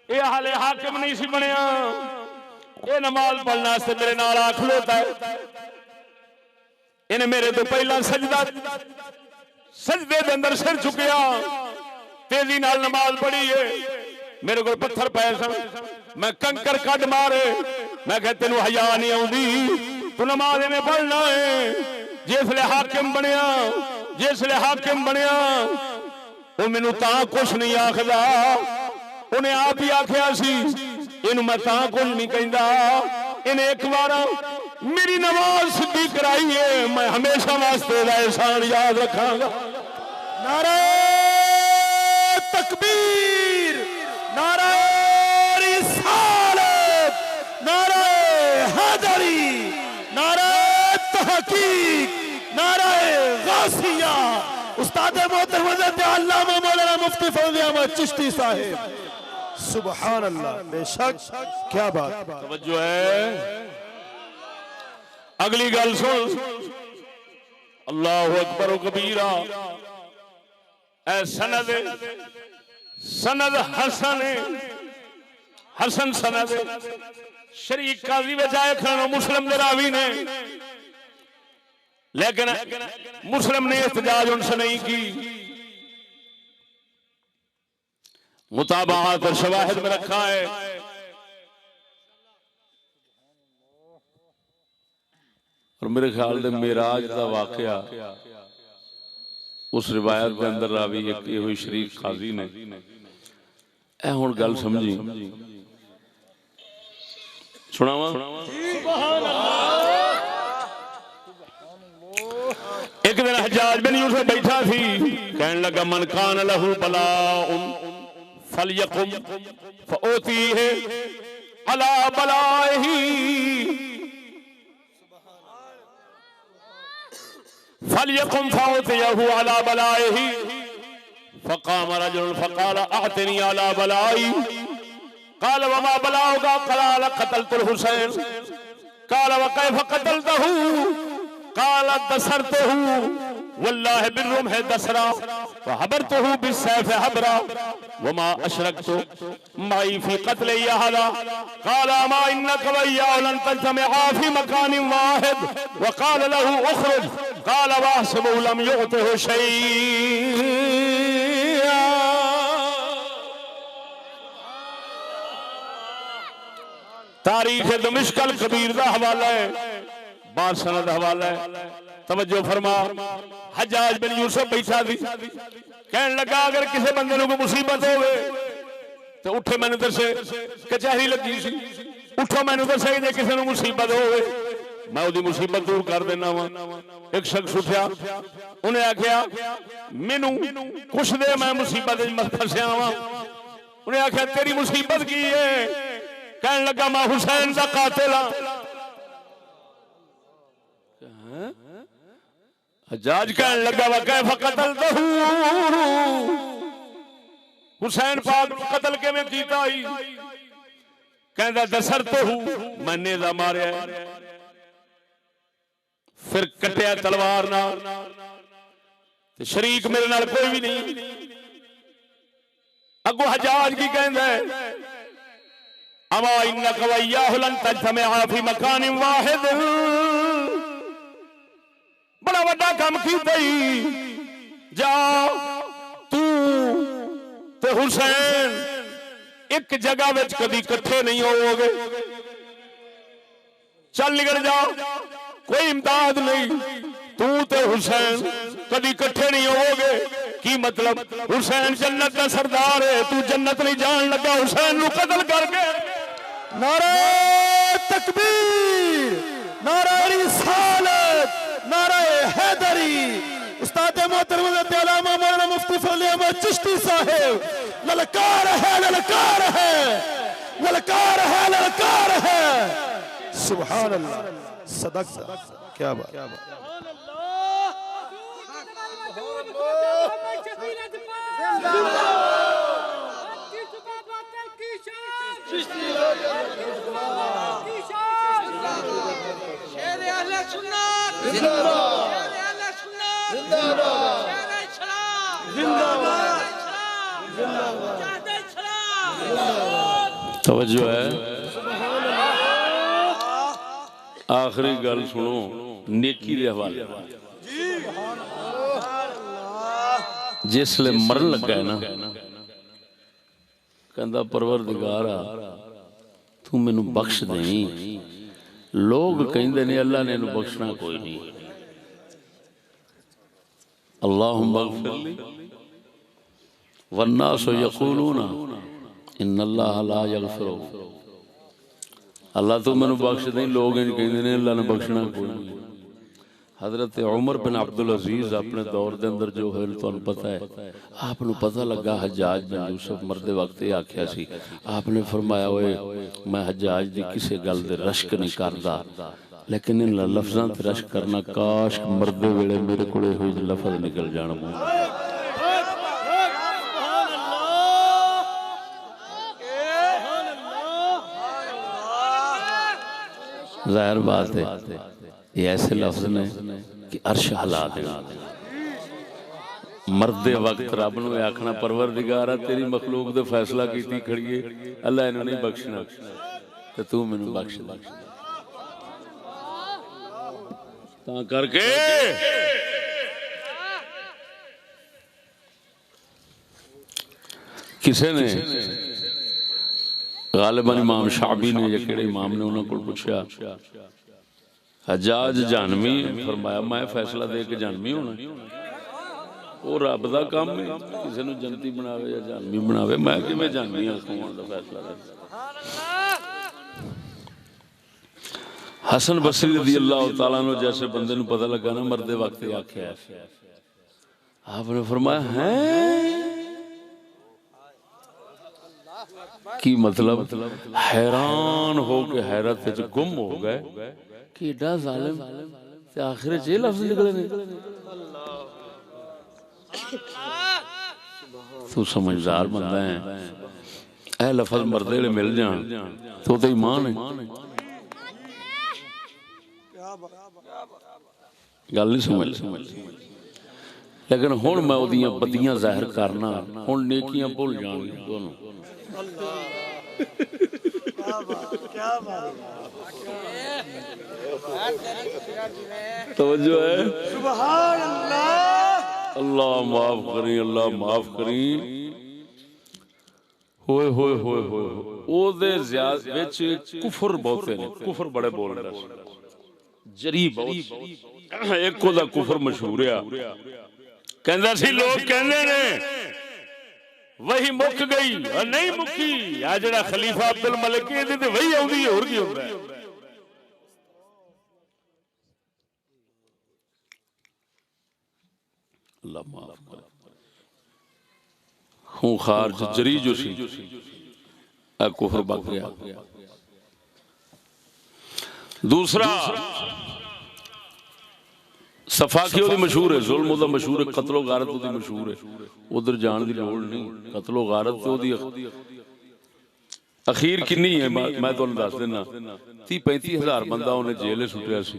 ये हाले हाकिम नहीं सी बनया, ये नमाज पढ़ने वास्ते मेरे नाल आ खलोता है। इन्हें मेरे तो पहला सजदे दे अंदर सिर चुकिया, तेजी नाल नमाज पढ़ी है। मेरे को पत्थर पाए सन, मैं कंकर कट मारे। मैं कह तेनू हया नहीं आउंदी, तू नमाज में पढ़ना है। जिसले हाकिम बनया, जिसले हाकिम बनया वो मैनू तां कुछ नहीं आखदा, उन्हें आप ही आख्या सी इनू मैं तां कुछ नहीं कहंदा, इन्हें एक बार मेरी नमाज सीधी कराई है, मैं हमेशा वास्ते एहसान याद रखांगा। नारे तकबीर, नारे रिसालत, नारे हैदरी, नारे तहकीक, नारे गासिया। उस्ताद मोहतरम हज़रत अल्लामा मौलाना मुफ्ती फैज़ अहमद चिश्ती साहिब, सुभान अल्लाह। बेशक क्या बात। तवज्जो है। अगली गल सुन, अल्लाहु अकबर कबीरा। ऐ सनद सनद हसन हसन सनद शरीक काजी में जाए खाना मुस्लिम दे रावी ने, लेकिन मुस्लिम ने इख्तिजाज उनसे नहीं की। मुताबात और शवाहिद में रखा है। और मेरे ख्याल से मेराज का वाकया उस रिवायत के अंदर रावी एक ये हुई शरीफ काजी ने। ए हुण गल समझी, सुनावा। एक दिन हज्जाज बिन यूसुफ बैठा थी, कहने लगा मन कान लहू बलाउन फलयकुम फओतीहि अला बलाइहि फलयकुम फओतीहि अला बलाइहि फकाम रजुल फकाल अअतिनी अला बलाई काल वमा बलाउका काल क़तलतुल हुसैन काल वकैफ क़तलतहु काल दसरतहु वल्लाहि बिर्रुमहि दसरा वहबरतहु बिस्सैफ हबरा वमा अशरकतु माई फी क़त्लि यहला काल मा इन्नका वय्याहु लन तजतमिआ फी मकानिन वाहिद वकाल लहु उखरुज काल वाहसबु लम युअतहु शैआ। तारीख दमिश्क अल कबीर का हवाला है, बार सनद हवाला है। तवज्जो फरमा। हज्जाज बिन यूसुफ बैठा थी, कहने लगा अगर किसी बंदे को मुसीबत होवे तो उठे, मैंने दसे कचहरी लगी सी, उठो मैंने दसे जे किसी को मुसीबत होवे मैं उसकी मुसीबत दूर कर देना वा। एक शख्स उठा, उन्हें आख्या मैनू कुछ दे, मैं मुसीबत में फंसिया वा। उन्हें आख्या तेरी मुसीबत की है? कहने लगा मैं हुसैन का कातिल हां। हज्जाज कहने लगा वा कैफ क़तलतहु, हुसैन पाक कत्ल किवें कीता ही? कहंदा दसरतहु, मैं नेज़ा मारिया, फिर कटिया तलवार नाल, ते शरीक मेरे नाल कोई भी नहीं। अगो हज्जाज की कहंदा है अमा इन्नका वय्याहु लन तजतमिआ फी मकानिन वाहिद, बड़ा वड्डा काम कीता ही, जा तू ते हुसैन एक जगह विच कदी इकट्ठे नहीं होवोगे, चल निकल जा, कोई इमदाद नहीं, तू ते हुसैन कदी इकट्ठे नहीं होवोगे। की मतलब? हुसैन जन्नत का सरदार है, तू जन्नत नहीं जान लगा हुसैन नू कत्ल करके। नारे तकबीर, नारे रिसालत, नारे हैदरी। उस्ताद मोहतरम हज़रत अल्लामा मौलाना मुफ्ती फैज़ अहमद चिश्ती साहिब, ललकार है, ललकार है, ललकार है, ललकार है। सुभान अल्लाह, सदक क्या बात। तवज्जो है। आखिरी गल सुनो नेकी दे हवाले। जिसले मरन लगा है ना, कहंदा परवरदिगारा तू मैनू बख्श दई। लोग कहंदे ने अल्लाह ने इनू बख्शना कोई नहीं। अल्लाहुम्मा अग़फिरली वन्नासु यक़ूलूना इन्नल्लाह ला यग़फ़िरु, अल्लाह तो मैनू बख्श नहीं, लोग इंज कहंदे ने अल्लाह ने बख्शना कोई नहीं। हज़रत उमर बिन अब्दुल अजीज अपने दौर के अंदर जो है तुहानू पता है, आपनू पता लगा हज्जाज बिन यूसुफ मरदे वक्त ये आख्या सी, आपने फरमाया ओए मैं हज्जाज दी किसी गल दे रश्क नहीं करदा, लेकिन इन लफ्ज़ां ते रश्क करना, काश मरदे वेले मेरे कोले होई लफ्ज़ निकल जाण मूंह। जाहिर बात है ये ऐसे लफ्ज ने कि अर्श हिला देना। मरदे वक्त रब नूं आखना परवरदिगारा तेरी मखलूक दे फैसला कीती खड़ीए, अल्लाह इन्हूं नहीं बख्शना ते तू मैनूं बख्श दे। तां करके किसे ने गालिबन इमाम शाबी ने या केड़े इमाम ने उन्होंने को पूछा हज्जाज जानवी, फरमाया मैं फैसला दे के जानवी होना, वो रब दा काम है, किसी नूं जनती बनावे या जानवी बनावे, मैं किवें जानवी हां कौन दा फैसला दे। हसन बसरी रज़ियल्लाहु तआला अन्हु जैसे बंदे नूं पता लगा ना मरदे वक्त आख्या, आपने फरमाया है की मतलब, हैरान हो के हैरत च गुम हो गए कि एडा जालिम ते आखिर ये लफ्ज निकले ने। तू समझदार बंदा है, ए लफ्ज मरदे वेले मिल जान तो ईमान है। गल नहीं समझ, लेकिन हुण मैं ओदियां बदियां ज़ाहिर करना, हुण नेकियां भुल जाणगियां दोनों। तवज्जो है, सुभान अल्लाह, अल्लाह माफ करी, अल्लाह माफ करी। होए होए होए होए ओदे ज़्याद विच कुफर बहुत ने, कुफर बड़े बोल रहे, जरी बहुत। एक ओदा कुफर मशहूर है, कहंदा सी लोग कहंदे ने वही मुक गई और नहीं मुकी, आ जड़ा खलीफा अब्दुल मलिक इहदे ते वही आउंदी है, होर की हुंदा है। अल्लाह माफ करे। खूंखार जरी जो सी आ कुफर बक गया। दूसरा सफा की ओदी मशहूर है, जुल्म ओदा मशहूर है, कत्लो गारत ओदी मशहूर है, उधर जान दी लोड़ नहीं। कत्लो गारत तो ओदी अखीर किन्नी है मैं तुहानू दस देना, 30-35 हज़ार बंदा उन्हें जेल सुटिया सी।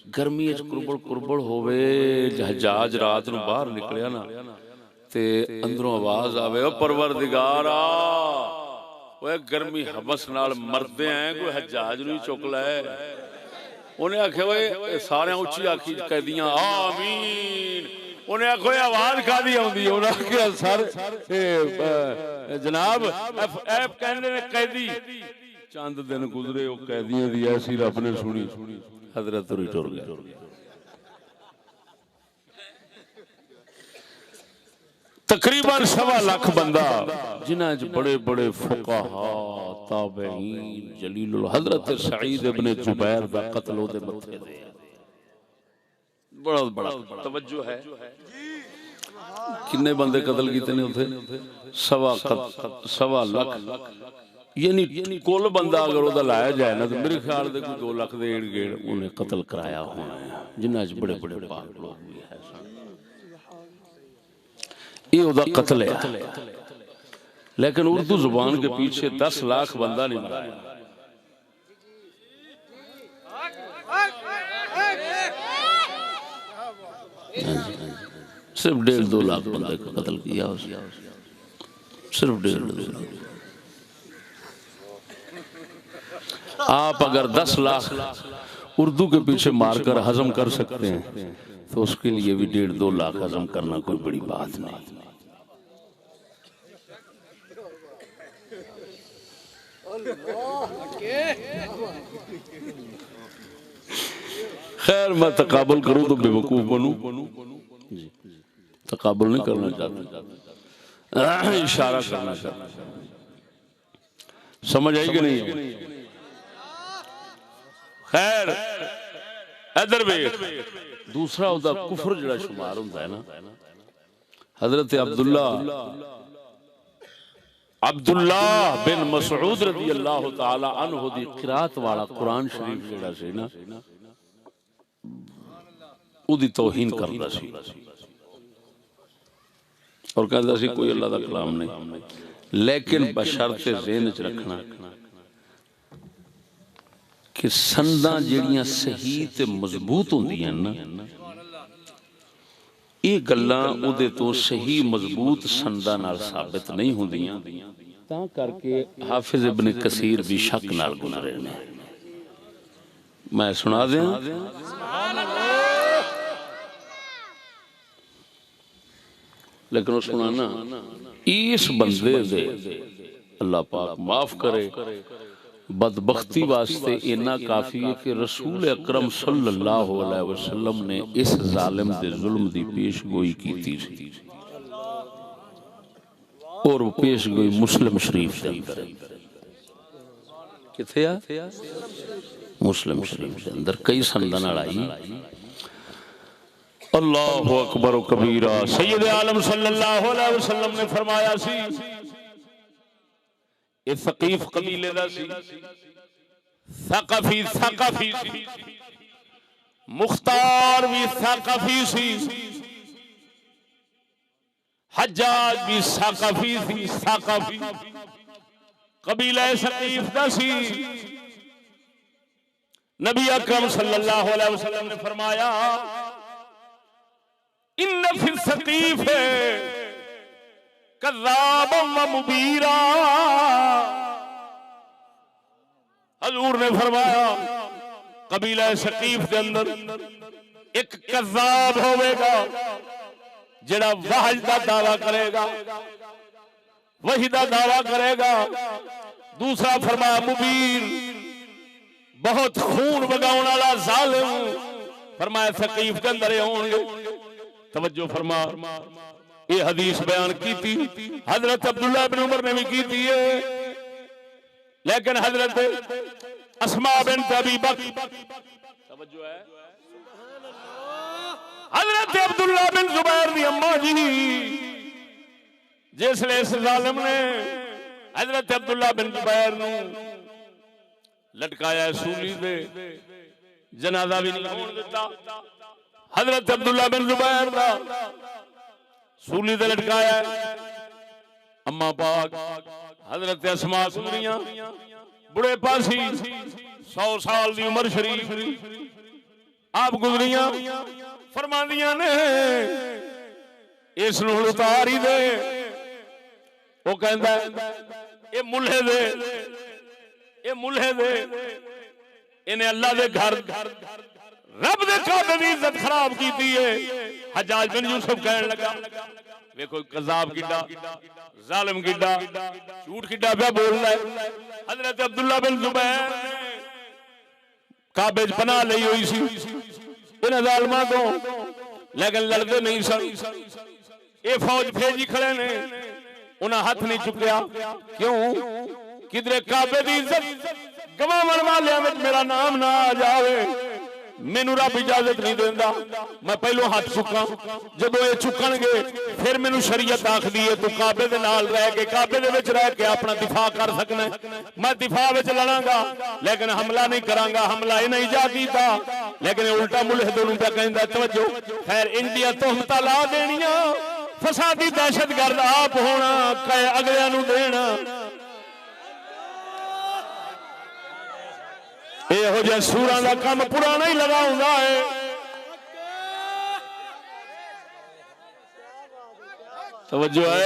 गर्मी च कुरबल कुरबल होवे, जहाज रात नूं बाहर निकलिया ना ते अंदरों आवाज आवे, ओ परवरदिगारा ओए गर्मी हबस नाल मरदे हैं, कोई हजाज नूं ही चुक लै। उन्हें आखे भाई सारे उच्ची आखी कैदियां आमीन, उन्हें आखो आवाज कादी आउंदी, उन्हें आखिया सर जनाब ऐप कहने ने कैदी। चंद दिन गुजरे वो कैदियों दी ऐसी रब ने सुनी, हजरत तुरी टुर गया। तकरीबन 1.25 लाख बंदा जिन्हां च बड़े बड़े फुकाहा ताबईन जलीलुल हजरत सईद इब्न जुबैर दा कत्ल ओदे मथे ते बड़ा बड़ा तवज्जो है। किन्ने बंदे कत्ल कीते ने उथे? 1.25 लाख, यानी कुल बंदा अगर ओदा लाया जाए ना तो मेरे ख्याल दे कोई 2 लाख दे इर्द गिर्द उन्हें कत्ल कराया होना है, जिन्हां च बड़े बड़े पाक लोग भी है। ये ओदा कत्ल है, लेकिन उर्दू जुबान के पीछे 10 लाख बंदा नहीं मरा। सिर्फ 1.5-2 लाख बंदे को कत्ल किया उसने, सिर्फ 1.5-2 लाख। आप अगर 10 लाख उर्दू के पीछे मारकर हजम कर सकते हैं तो उसके लिए भी 1.5-2 लाख हजम करना कोई बड़ी बात नहीं। खैर मैं तकाबुल करूं तो बेवकूफ बनूं, तकाबुल नहीं करना चाहता। इशारा करना चाहता, समझ आई कि नहीं? खैर इधर वे दूसरा उदा कुफर जड़ा शुमार होता है ना, हजरत अब्दुल्लाह बिन मसऊद रज़ी अल्लाह तआला अन्हु दी क़िरात वाला कुरान शरीफ जड़ा सी ना उदी तौहीन करदा सी और कहता सी कोई अल्लाह दा कलाम नहीं, लेकिन बशर्ते ज़हन च रखना कि संदां जड़ियां सही ते मजबूत होंदियां ना, ये गल्लां उहदे तो सही मजबूत संदां नाल साबित नहीं होंदियां, तां करके हाफिज इब्न कसीर भी शक नाल गुजरे ने। मैं सुना दियां, लेकिन वो सुनाना इस बंदे दे अल्लाह पाक माफ करे बदबख्ती वास्ते इन्ना काफी है कि रसूल अकरम सल्लल्लाहु अलैहि वसल्लम ने इस जालिम दे जुल्म दी पेशगोई की थी और वो पेशगोई मुस्लिम शरीफ के अंदर किथे आ, मुस्लिम शरीफ के अंदर कई संदां नाल आई। अल्लाहु अकबर कबीरा। सैयद आलम सल्लल्लाहु अलैहि वसल्लम ने फरमाया सी ये सकीफ कबीले दा सी, सक़फ़ी सी, मुख्तार भी सक़फ़ी सी, हज्जाज भी सक़फ़ी सी, सक़फ़ी कबीला सकीफ दा सी। नबी अकरम सल्लल्लाहु अलैहि वसल्लम ने फरमाया इन्न फी सकीफ कज़्ज़ाब व मुबीरा। हजूर ने फरमाया कबीला सकीफ के अंदर एक कज़्ज़ाब होवेगा जेड़ा वहज दा दावा करेगा, वही दा दावा करेगा। दूसरा फरमाया मुबीर बहुत खून बगाने वाला जालिम, फरमाया सकीफ के अंदर होंगे। तवज्जो फरमा, ये हदीस बयान की थी हजरत अब्दुल्लाह बिन उमर ने भी की थी, लेकिन हजरत अस्मा बिन्त अबी बकर, तवज्जो है, हजरत अब्दुल्लाह बिन जुबैर दी अम्मा जी जिसले इस जालिम ने हजरत अब्दुल्लाह बिन जुबैर नू लटकाया सूली दे, जनाजा भी नहीं होने दिता। हजरत अब्दुल्लाह बिन जुबैर दा सूली दे लटकाया। अम्मा पाक हजरत अस्मा गुजरियां बुढ़े पासी 100 साल दी उम्र शरीफ आप गुजरियां फरमांदियां ने इस नूं उतार ही दे। वो कहंदा ये मुल्हे दे, ये मुल्हे दे, इन्हें अल्लाह दे घर रब दे काबे दी इज्जत खराब की थी है। हज्जाज बिन यूसुफ कहने लगा देखो कज़ाब किड्डा, जालिम किड्डा, झूठ किड्डा पे बोल रहा है। हजरत अब्दुल्लाह बिन जुबैर काबे च पनाह लई हुई सी इन्हां जालिमां तो, लेकिन लड़ते नहीं सन। ये फौज भेजी खड़े ने, उन्हें हाथ नहीं चुकया। क्यों? किधरे काबे दी इज्जत गवावन वालियां में मेरा नाम ना आ जावे, मैनू रब इजाजत नहीं देंदा। मैं पहलो हाथ चुका, जब ये चुकणगे फिर मैनू शरीयत आखदी है तू काबे दे नाल रह के, काबे दे विच रह के अपना दिफा कर सकना। मैं दिफा विच लड़ांगा लेकिन हमला नहीं करांगा। हमला इन्हें इजा कीता, लेकिन उल्टा मुल्हिद नूं पे कहंदा तवज्जो। खैर इंदियां तोहमतां ला देनियां, फसादी दहशतगर्द आप होना, कहे अगलियां नूं देना। यहो जिहा सूरां दा काम पुराना ही लगा हुंदा है। तवज्जो है।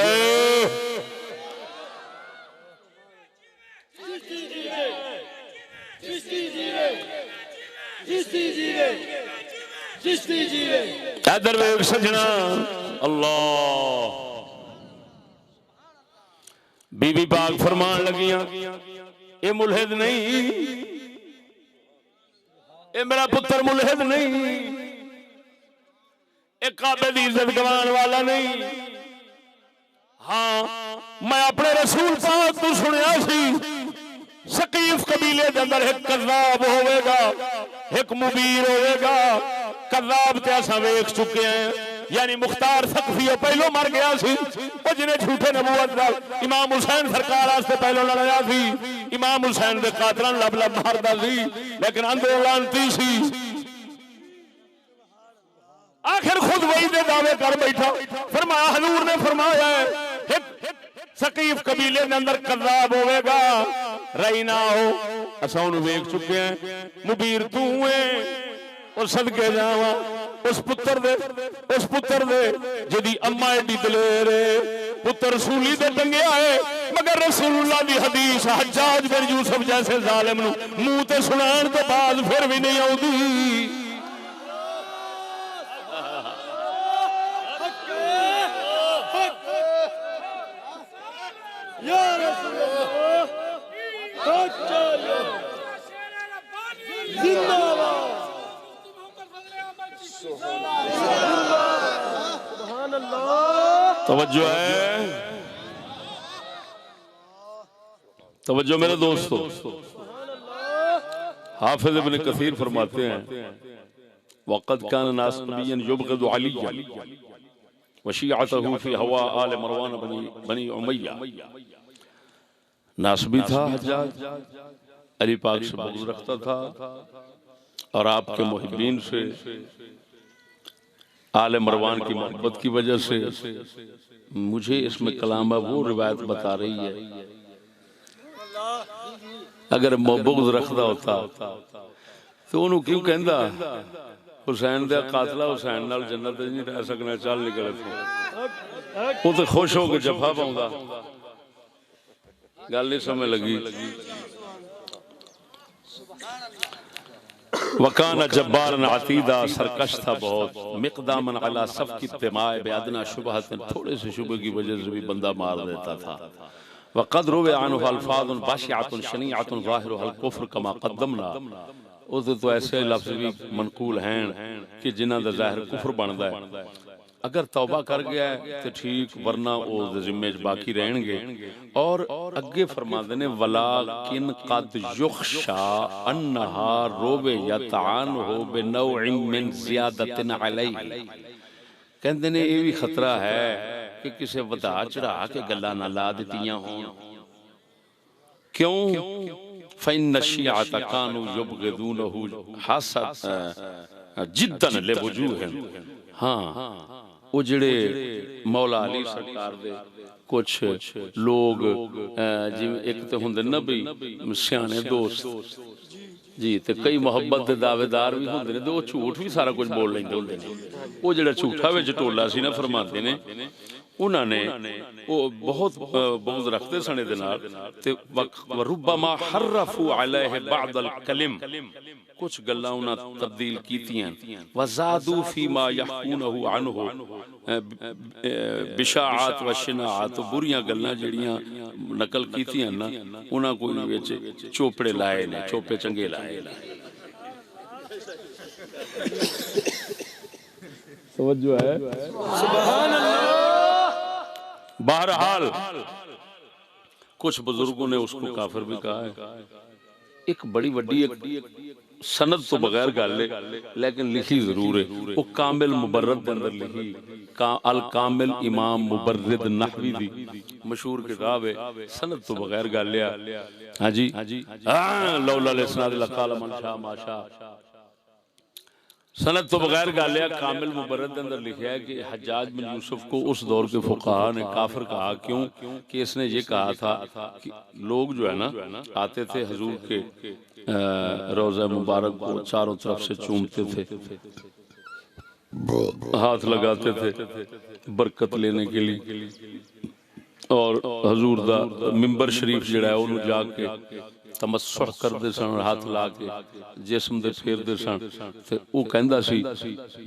इधर वेख सजना, अल्लाह बीबी पाक फरमान लगियां ये मुल्हिद नहीं, ये मेरा पुत्र मुल्हिद नहीं, ये काबे दी इज्जत गवान वाला नहीं। हाँ मैं अपने रसूल पाक तो सुनिया सी सकीफ कबीले के अंदर एक कज़ाब होवेगा, एक मुबीर होवेगा। कज़ाब ते असां वेख चुके हैं, यानी मुख्तार सकफी पहलो मर गया सी, वो जिन्हें झूठे नबूवत नाल इमाम हुसैन सरकार वास्ते पहलो लड़ाया सी, इमाम हुसैन दे कातलां लब लब मारदा सी, लेकिन अंदर लानती सी। आखिर खुद वही दे दावे कर बैठा। फरमाया हजूर ने फरमाया सकीफ कबीले के अंदर कज़ाब होवेगा, रही ना हो असां उन्हें वेख चुके हैं। मुबीर तू है और सदके जावा उस पुत्र दे जिहदी अम्मा एडी दलेर है, पुत्र सूली दे टंगया है, मगर रसूलुल्लाह दी हदीस हज्जाज बिन यूसुफ जैसे जालिम नूं मुंह ते सुनाण तो बाद फिर भी नहीं आउंदी। तवज्जो है, तवज्जो मेरे दोस्तों। हाफिज इब्न कसीर फरमाते हैं वक़द कान नास नबिय्यन युबग़िदु अलीय्यन व शियअतहु फी हवा आल मरवान बनी उमय्या। नास भी था हज्जाज, अली पाक से बुग़्ज़ रखता था और आपके मुहिब्बीन से आले मरवान की मोहब्बत की वजह से। मुझे इसमें कलामा वो रिवायत बता रही है, अगर बुग़्ज़ रखता होता तो उन्होंने क्यों कहता हुसैन दे कातला हुसैन नाल जन्नत नहीं रह सकना, चल निकल इत्थों। वो तो खुश हो के जफा पाउंदा। गल नहीं समझ लगी। वकाना जब्बारन अतीदा, सरकश था बहुत। मिक़दामन अला सफ़की तिमाए बेअदना शुबहतिन, थोड़े से शुबह की वजह से भी बंदा मार देता था। वक़द रुवे अन्हु अल्फाज़ुन बाशिअतुन शनीअतुन ज़ाहिरुहा अल-कुफ़्र कमा क़द्दमना। उस तो ऐसे लफ्ज़ भी मनकूल हैं कि जिन्हां दा ज़ाहिर कुफ़्र बनदा है। अगर तौबा कर गया है तो ठीक, वरना वो जिम्मे बाकी रहेंगे। और अगे फरमाते ने वलाकिन कद युख्शा अन्नहा रोबे यतान हो बिनौइन मिन ज़ियादतिन अलैहि। कहते ने ये भी खतरा है कि किसी वधा चढ़ा के गल्लां ना ला दित्तियां होण। क्यों? फ़इन्न शियअत कानू युबग़िदूनहु हसद जिद्दन लिवजूहिम। हाँ, वो जिहड़े मौला अली सरकार दे कुछ लोग जिवें एक तो हुंदे ना भी सियाने दोस्त जी, ते कई मोहब्बत दे दावेदार भी हुंदे ने, ते वो झूठ भी सारा कुछ बोल लैंदे हुंदे ने। वो जिहड़ा झूठा विच टोला सी ना, फरमाते ने उन्होंने वो बहुत बुग़्ज़ रखते सन इहदे नाल, ते रुब्बमा हर्रफू अलैहि बअदल कलिम, कुछ गल्लां उन्हां तब्दील कीतियां। वज़ादू फीमा यहकूनहु अन्हु बिशाअत व शिनाअत, बुरियां गल्लां जिहड़ियां नकल कीतियां ना, उन्हां कोई विच चोपड़े लाए ने, चोपे चंगे लाए ने। तवज्जो है, सुभान अल्लाह। बहरहाल कुछ बुजुर्गों ने उसको काफिर भी कहा है। एक बड़ी वड्डी एक सनद तो बगैर गल है, लेकिन लिखी जरूर है। वो कामिल मुबर्रद के अंदर लिखी, अल कामिल इमाम मुबर्रिद नहवी दी मशहूर किताब है। सनद तो बगैर गल है। हाँ जी, लौला इस्नाद लकाल मन शाह माशा। सनद तो बगैर गल है। कामिल मुबर्रद के अंदर लिखा है कि हज्जाज बिन यूसुफ को उस दौर के फुक़हा ने काफिर कहा। क्यों? कि इसने ये कहा था कि लोग जो है ना आते थे हजूर के रोज़ा मुबारक को चारों तरफ से चूमते थे, हाथ लगाते थे बरकत लेने के लिए, और हजूर दा मिंबर शरीफ जिहड़ा है उन्होंने जाके तमस्सुह करदे सन, हाथ ला के जिस्म दे फेरदे सन। ते वो कहंदा सी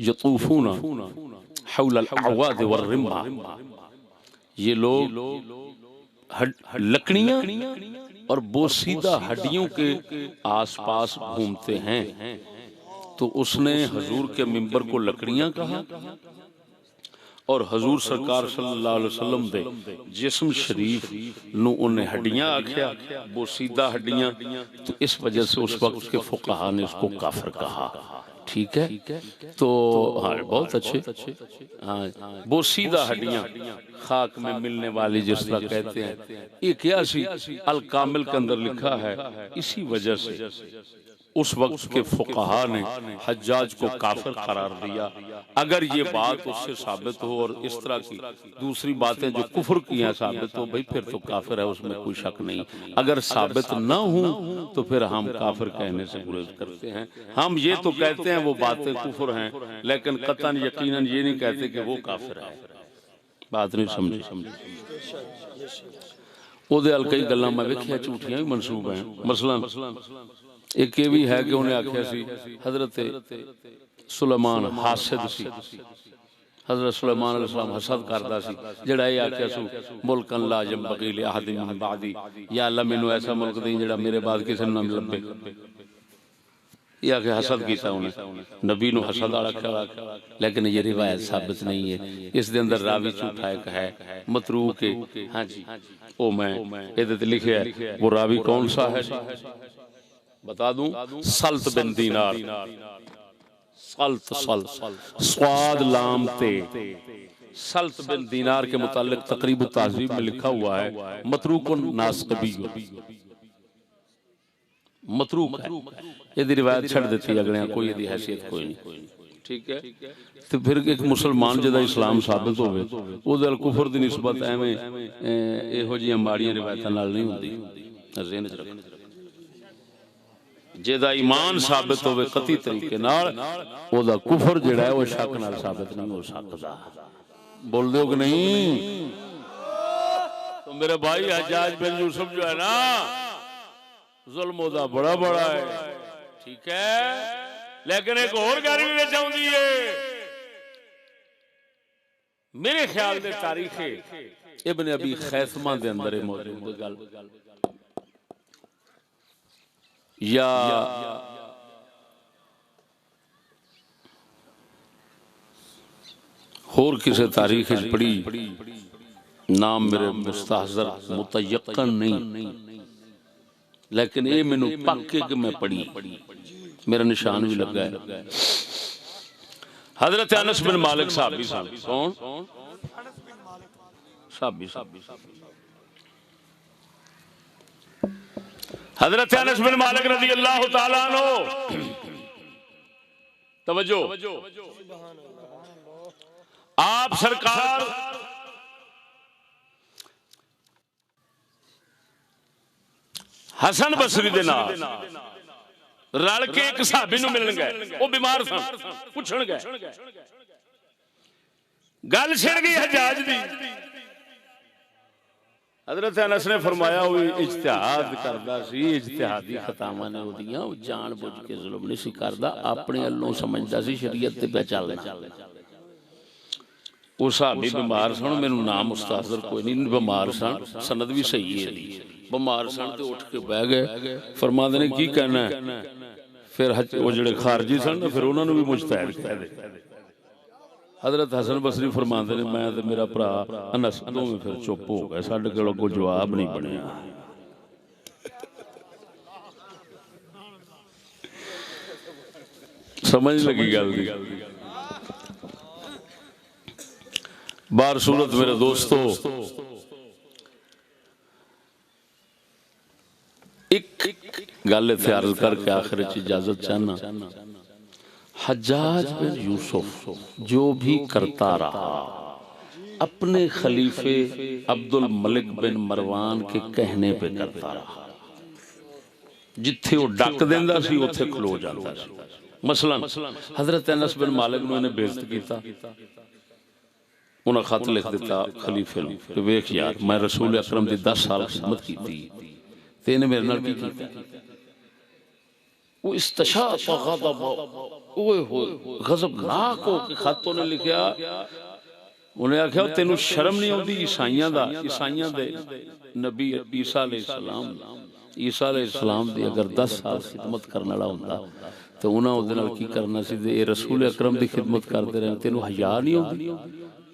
यतूफूना हौल अल अवाद वर रिम्मा, ये लोग लकड़ियां और बोसीदा हड्डियों के आसपास घूमते हैं। तो उसने हजूर के मिंबर को लकड़ियां कहा और हजूर सरकार सल्लल्लाहु अलैहि वसल्लम दे जिस्म शरीफ नू उन्हें हड्डियां आख्या, बोसीदा हड्डियां। तो इस वजह से उस वक्त के फुकहा ने उसको काफिर कहा। ठीक है, तो हाँ बहुत अच्छे। हाँ, बोसीदा हड्डियां खाक में मिलने वाली जिस तरह कहते हैं, ये क्या सी अल कामिल के अंदर लिखा है। इसी वजह से उस वक्त के फुकहा ने हज्जाज को काफिर करार दिया। अगर ये बात उससे साबित हो और इस तरह की दूसरी बातें जो कुफर की हैं साबित हो, भाई फिर तो काफिर है, उसमें कोई शक नहीं। अगर साबित ना हो तो फिर हम काफिर कहने से गुरेज करते हैं। हम ये तो कहते हैं वो बातें कुफर हैं, लेकिन कतन यकीनन ये नहीं कहते कि वो काफिर है। बात नहीं समझी। ओदे अल कई गल्लां मैं वेखिया झूठियां भी मनसूब हैं। मसलन एक ये भी है कि उन्हें आख्या सी हजरत सुलेमान हासिद सी, हजरत सुलेमान अलैहिस्सलाम हसद करदा सी, जेड़ा ये आख्या सू मुल्कन ला यंबगी li ahadin min ba'di, या अल्लाह मैनू ऐसा मुल्क दें जेड़ा मेरे बाद किसी नूं ना लब्बे। ये आके हसद किया उन्हें, नबी नूं हसद वाला आख्या, लेकिन ये रिवायत साबित नहीं है। इस दे अंदर रावी झूठा एक है, मतरूक है। हाँ जी, ओ मैं इहदे ते लिखिया है, वो रावी कौन सा है बता दूं, सल्त बिन दीनार। सल्त स्वाद लाम ते सल्त बिन दीनार के मुतालिक तकरीब ताज़ीब में लिखा हुआ है मतरूकुन नासबी, मतरूक है। यदि रिवायत छड़ देती अगले कोई यदि हैसियत कोई नहीं। ठीक है, तो फिर एक मुसलमान जदा इस्लाम साबित होवे ओदे अल कुफर दी निस्बत एवें इहो जिहियां माड़ियां रिवायतां नाल नहीं हुंदी। ज़हन च रखो, जेदा ईमान साबित होवे कती तरीके नाल, ओदा कुफर जिहड़ा है वो शक नाल साबित नहीं हो सकदा। बोल दो कि नहीं? तो मेरे भाई हज्जाज बिन यूसुफ जो है ना, जुल्म ओदा बड़ा बड़ा है। ठीक है, लेकिन एक और गल भी विच आउंदी है। मेरे ख्याल दे तारीख इब्न अबी खैसमा दे अंदर मौजूद गल या होर किसी तारीख पढ़ी, नाम मेरे मुस्तहज़र मुतयक्कन नहीं, लेकिन ये मैनू पक्के कि मैं पढ़ी, मेरा निशान भी लगा है। हजरत अनस बिन मालिक साहबी सन। कौन? साहबी। हजरत अनस बिन मालिक रज़ी अल्लाह तआला अन्हु, तवज्जो, आप सरकार हसन बसरी दे नाल रल के एक साहबी नूं मिलन गए। वो बीमार सन, पुछण गए, गल छिड़ गई हज्जाज दी। हजरत अनस ने फरमाया वो इज्तिहाद करदा सी, इज्तिहादी खतावां ने ओदियां जान बुझ के जुल्म नहीं सी करदा, अपने अल्लों समझदा सी शरीयत ते पे चलना। वो साहबी बीमार सन, मैनू नाम मुस्तहज़र कोई नहीं, बीमार सन, सनद भी सही है, बीमार सन तो उठ के बह गए। फरमाते ने की कहना है, फिर वो जिहड़े खारजी सन फिर उन्होंने भी मुजतहिद कह दे। हजरत हसन बसरी फरमाते ने मैं तो मेरा भरा अनस दोवें फिर चुप हो गए, साडे कोल कोई जवाब नहीं बनया। समझ लगी गल दी। बार सूरत मेरे दोस्तों, एक गल इत्थे अर्ज करके आखिर इजाजत चाहना। हज्जाज बिन यूसुफ जो भी करता रहा अपने खलीफे अब्दुल मलिक बिन मरवान के कहने पे करता रहा। जिथे वो डक देंदा सी उत्थे खलो जाता सी। मसलन हजरत अनस बिन मालिक नूं इन्हें बेइज्जत कीता, उन्हें खत लिख दिता खलीफे नूं कि वेख यार मैं रसूल अकरम दी 10 साल खिदमत कीती ते इन्हें मेरे नाल की कीता। वो इस्तशात गज़ब, ओए होए गज़बनाक हो के खत उन्हें लिखिया। उन्हें आख्या तेनू शर्म नहीं आउंदी ईसाइयां दा, ईसाइयां दे नबी ईसा अलैहिस्सलाम, ईसा अलैहिस्सलाम दी अगर 10 साल खिदमत करने वाला हुंदा तो उन्हें उहदे नाल की करना सी। ते रसूल अकरम दी खिदमत करते रहे, तेनू हया नहीं आउंदी?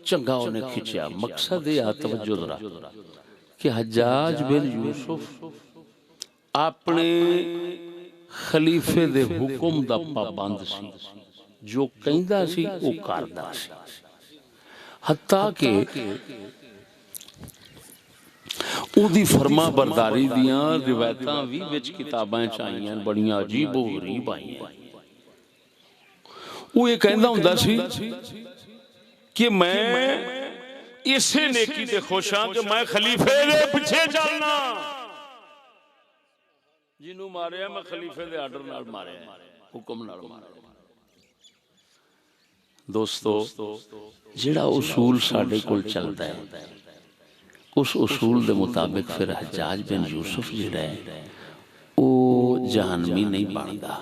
चंगा उन्हें खिंचा। मकसद ये आ तवज्जो जरा कि हज्जाज बिन यूसुफ अपने खलीफे दे हुक्म दा पाबंद सी, जो कहंदा सी वो करदा सी। हत्ता कि उदी फरमा बरदारी दियां रिवायतां भी विच किताबां च आईयां, बड़ियां अजीबो गरीब आईयां। वो ये कहंदा हुंदा सी कि मैं इसे नेकी ते खुश हां कि मैं खलीफे दे पिछे चलना। जिन्हों मारिया मैं खलीफे दे आर्डर नाल मारिया, हुक्म नाल मारिया। दोस्तों, जिहड़ा उसूल साडे कोल चलदा है, उस उसूल के मुताबिक फिर हज्जाज बिन यूसुफ जिहड़ा है वो जहन्नमी नहीं बनता।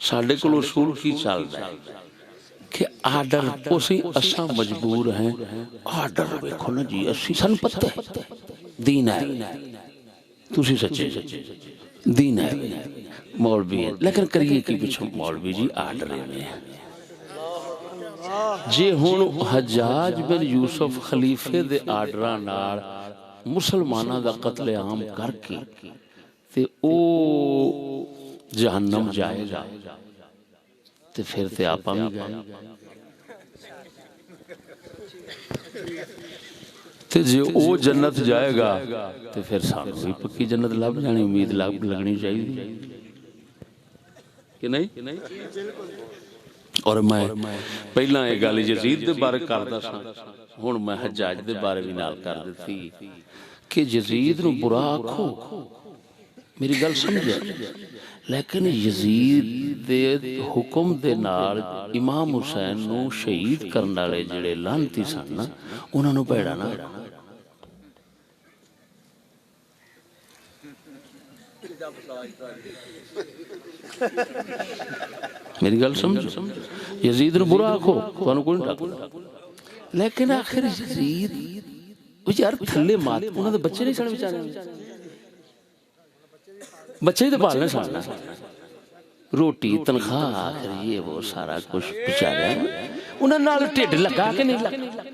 साडे कोल उसूल की चलदा है कि आर्डर उसी असा मजबूर हैं, आर्डर देखो ना जी, असी सन पता है दीन है, तुसी सच्चे दीन है, मौलवी है, लेकिन करिए कि पिछों मौलवी जी आर्डर में जे हुण हज्जाज बिन यूसुफ खलीफे दे आर्डरां नाल मुसलमानां दा कत्लेआम करके ते ओ जहन्नम जाएगा, ते फिर ते आपां भी गए। ते जे ओ जन्नत जाएगा तो फिर सानू भी पक्की जन्नत लभ जानी, उम्मीद लगनी चाहिए कि नहीं। और मैं पहला ये गल यजीद दे बारे करदा सा, हुण मैं हज्जाज दे बारे भी नाल कर दित्ती कि यजीद नूं बुरा आखो, मेरी गल समझो, लेकिन यजीद दे हुक्म दे नाल इमाम हुसैन नूं शहीद करन वाले जिहड़े लानती सन ना, उन्हां नूं भैड़ा ना। मेरी गल समझो, यजीद नूं बुरा आखो, तुहानूं कोई नहीं डाकदा, लेकिन आखिर यजीद यार थल्ले मात, उन्हां दे बच्चे नहीं सन बेचारे, बच्चे ही तो पालने सन, रोटी तनख्वाह आखिर ये वो सारा कुछ बेचारे उन्हां नाल ढिड लगा के नहीं लगा।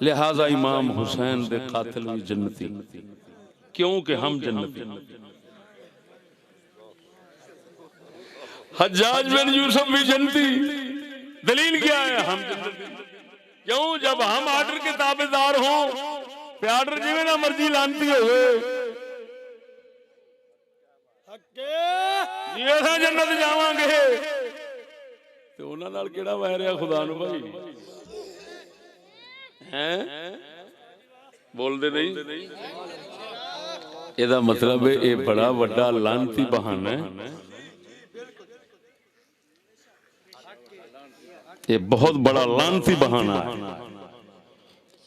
लिहाजा इमाम हुसैन दे कातिल भी जन्नती, क्योंकि हम जन्नती। हज्जाज बिन यूसुफ भी जन्नती, दलील क्या है? हम जन्नती। क्यों? जब हम आर्डर के ताबेदार हों, तो आर्डर जिवें ना मर्जी लानती होवे, जिवें जन्नत जावांगे, तो उन्हां नाल किहड़ा वैर है खुदा नूं भाई? हैं बोलदे नहीं। एदा मतलब है ये बड़ा वड्डा लानती बहाना है, ये बहुत बड़ा लानती बहाना है।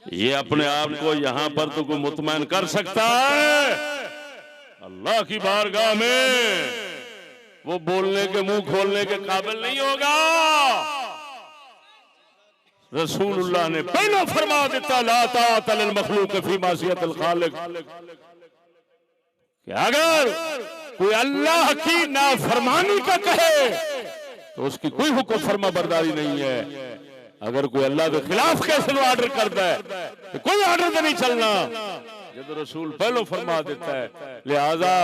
ये अपने आप को यहाँ पर तो कोई मुतमैन कर सकता है, अल्लाह की बारगाह में वो बोलने के मुंह खोलने के काबिल नहीं होगा। रसूलुल्लाह ने पहला फरमा दिता, ला ताअत लिल मखलूक फी मासियतिल खालिक, कि अगर कोई अल्लाह की नाफरमानी का कहे तो उसकी कोई हुक्म फरमा बरदारी नहीं है। अगर कोई अल्लाह के खिलाफ कैसे ऑर्डर करता है तो कोई ऑर्डर तो नहीं चलना, जब रसूल पहलो फरमा देता है। लिहाजा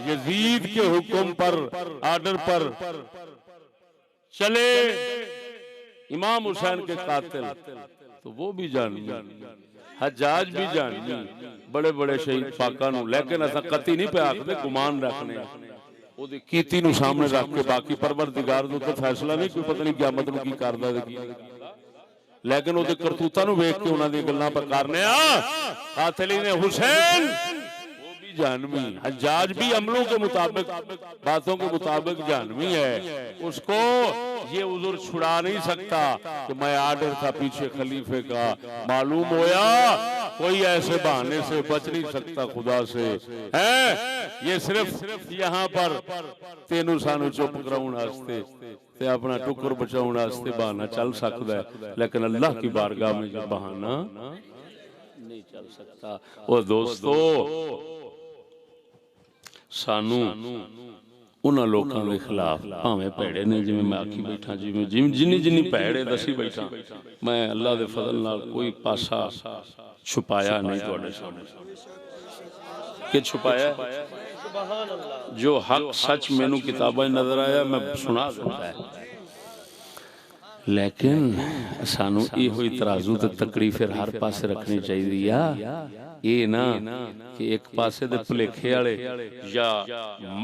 यजीद के हुक्म पर, ऑर्डर पर चले इमाम हुसैन के कातिल, तो वो भी जानी, हज्जाज भी जानी, बड़े बड़े शहीद पाका नूं, लेकिन असा कती नहीं पे आखदे, गुमान रखने ओदी कीती नूं सामने रख के, बाकी परवरदिगार दा तो फैसला नहीं, कोई पता नहीं क़यामत नूं की करदा ते की, लेकिन ओदे करतूतां नूं वेख के उन्हां दी गल्लां पर करने आ। कातिलीन हुसैन वो भी जानवी, हज्जाज भी अमलों के मुताबिक, बातों के मुताबिक जानवी है, उसको ये उज़ुर छुड़ा नहीं सकता कि मैं आर्डर था पीछे खलीफे का, मालूम होया कोई ऐसे बहाने से बच नहीं सकता खुदा से, है ये सिर्फ यहाँ पर तेनू सानू चुप कराउण वास्ते ते अपना टुकर बचाउण वास्ते बहाना चल सकता है, लेकिन अल्लाह की बारगाह में जो बहाना नहीं चल सकता। और दोस्तों, सानू उन्होंने लोगों के खिलाफ भावें भैड़े ने, जिवें मैं आखी बैठा, जिवें जिन्नी जिन्नी भैड़े दसी बैठा, मैं अल्लाह के फजल नाल कोई पासा छुपाया नहीं तुहाडे सामने कि छुपाया। जो हक सच मैनू किताबां नजर आया मैं सुना दिता है, लेकिन सानू इहो तराजू ते तकड़ी फिर हर पासे रखनी चाहिए आ। ये ना कि एक पासे दे भुलेखे वाले या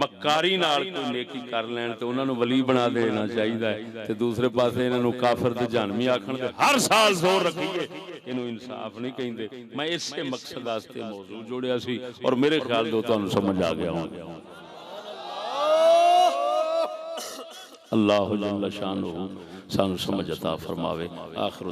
मक्कारी नाल कोई नेकी कर लैन ते उन्हां नू वली बना देना चाहिए ते दूसरे पासे इन्हां नू काफिर ते जहन्नमी आखण ते हर साल जोर रखीए, इनू इंसाफ नहीं कहिंदे। मैं इसे मकसद वास्ते मौजू जोड़िया सी और मेरे ख्याल दो तुहानू समझ आ गया होगा। अल्लाह जल्ल शानुहु सानू समझ अता फरमावे। आखिर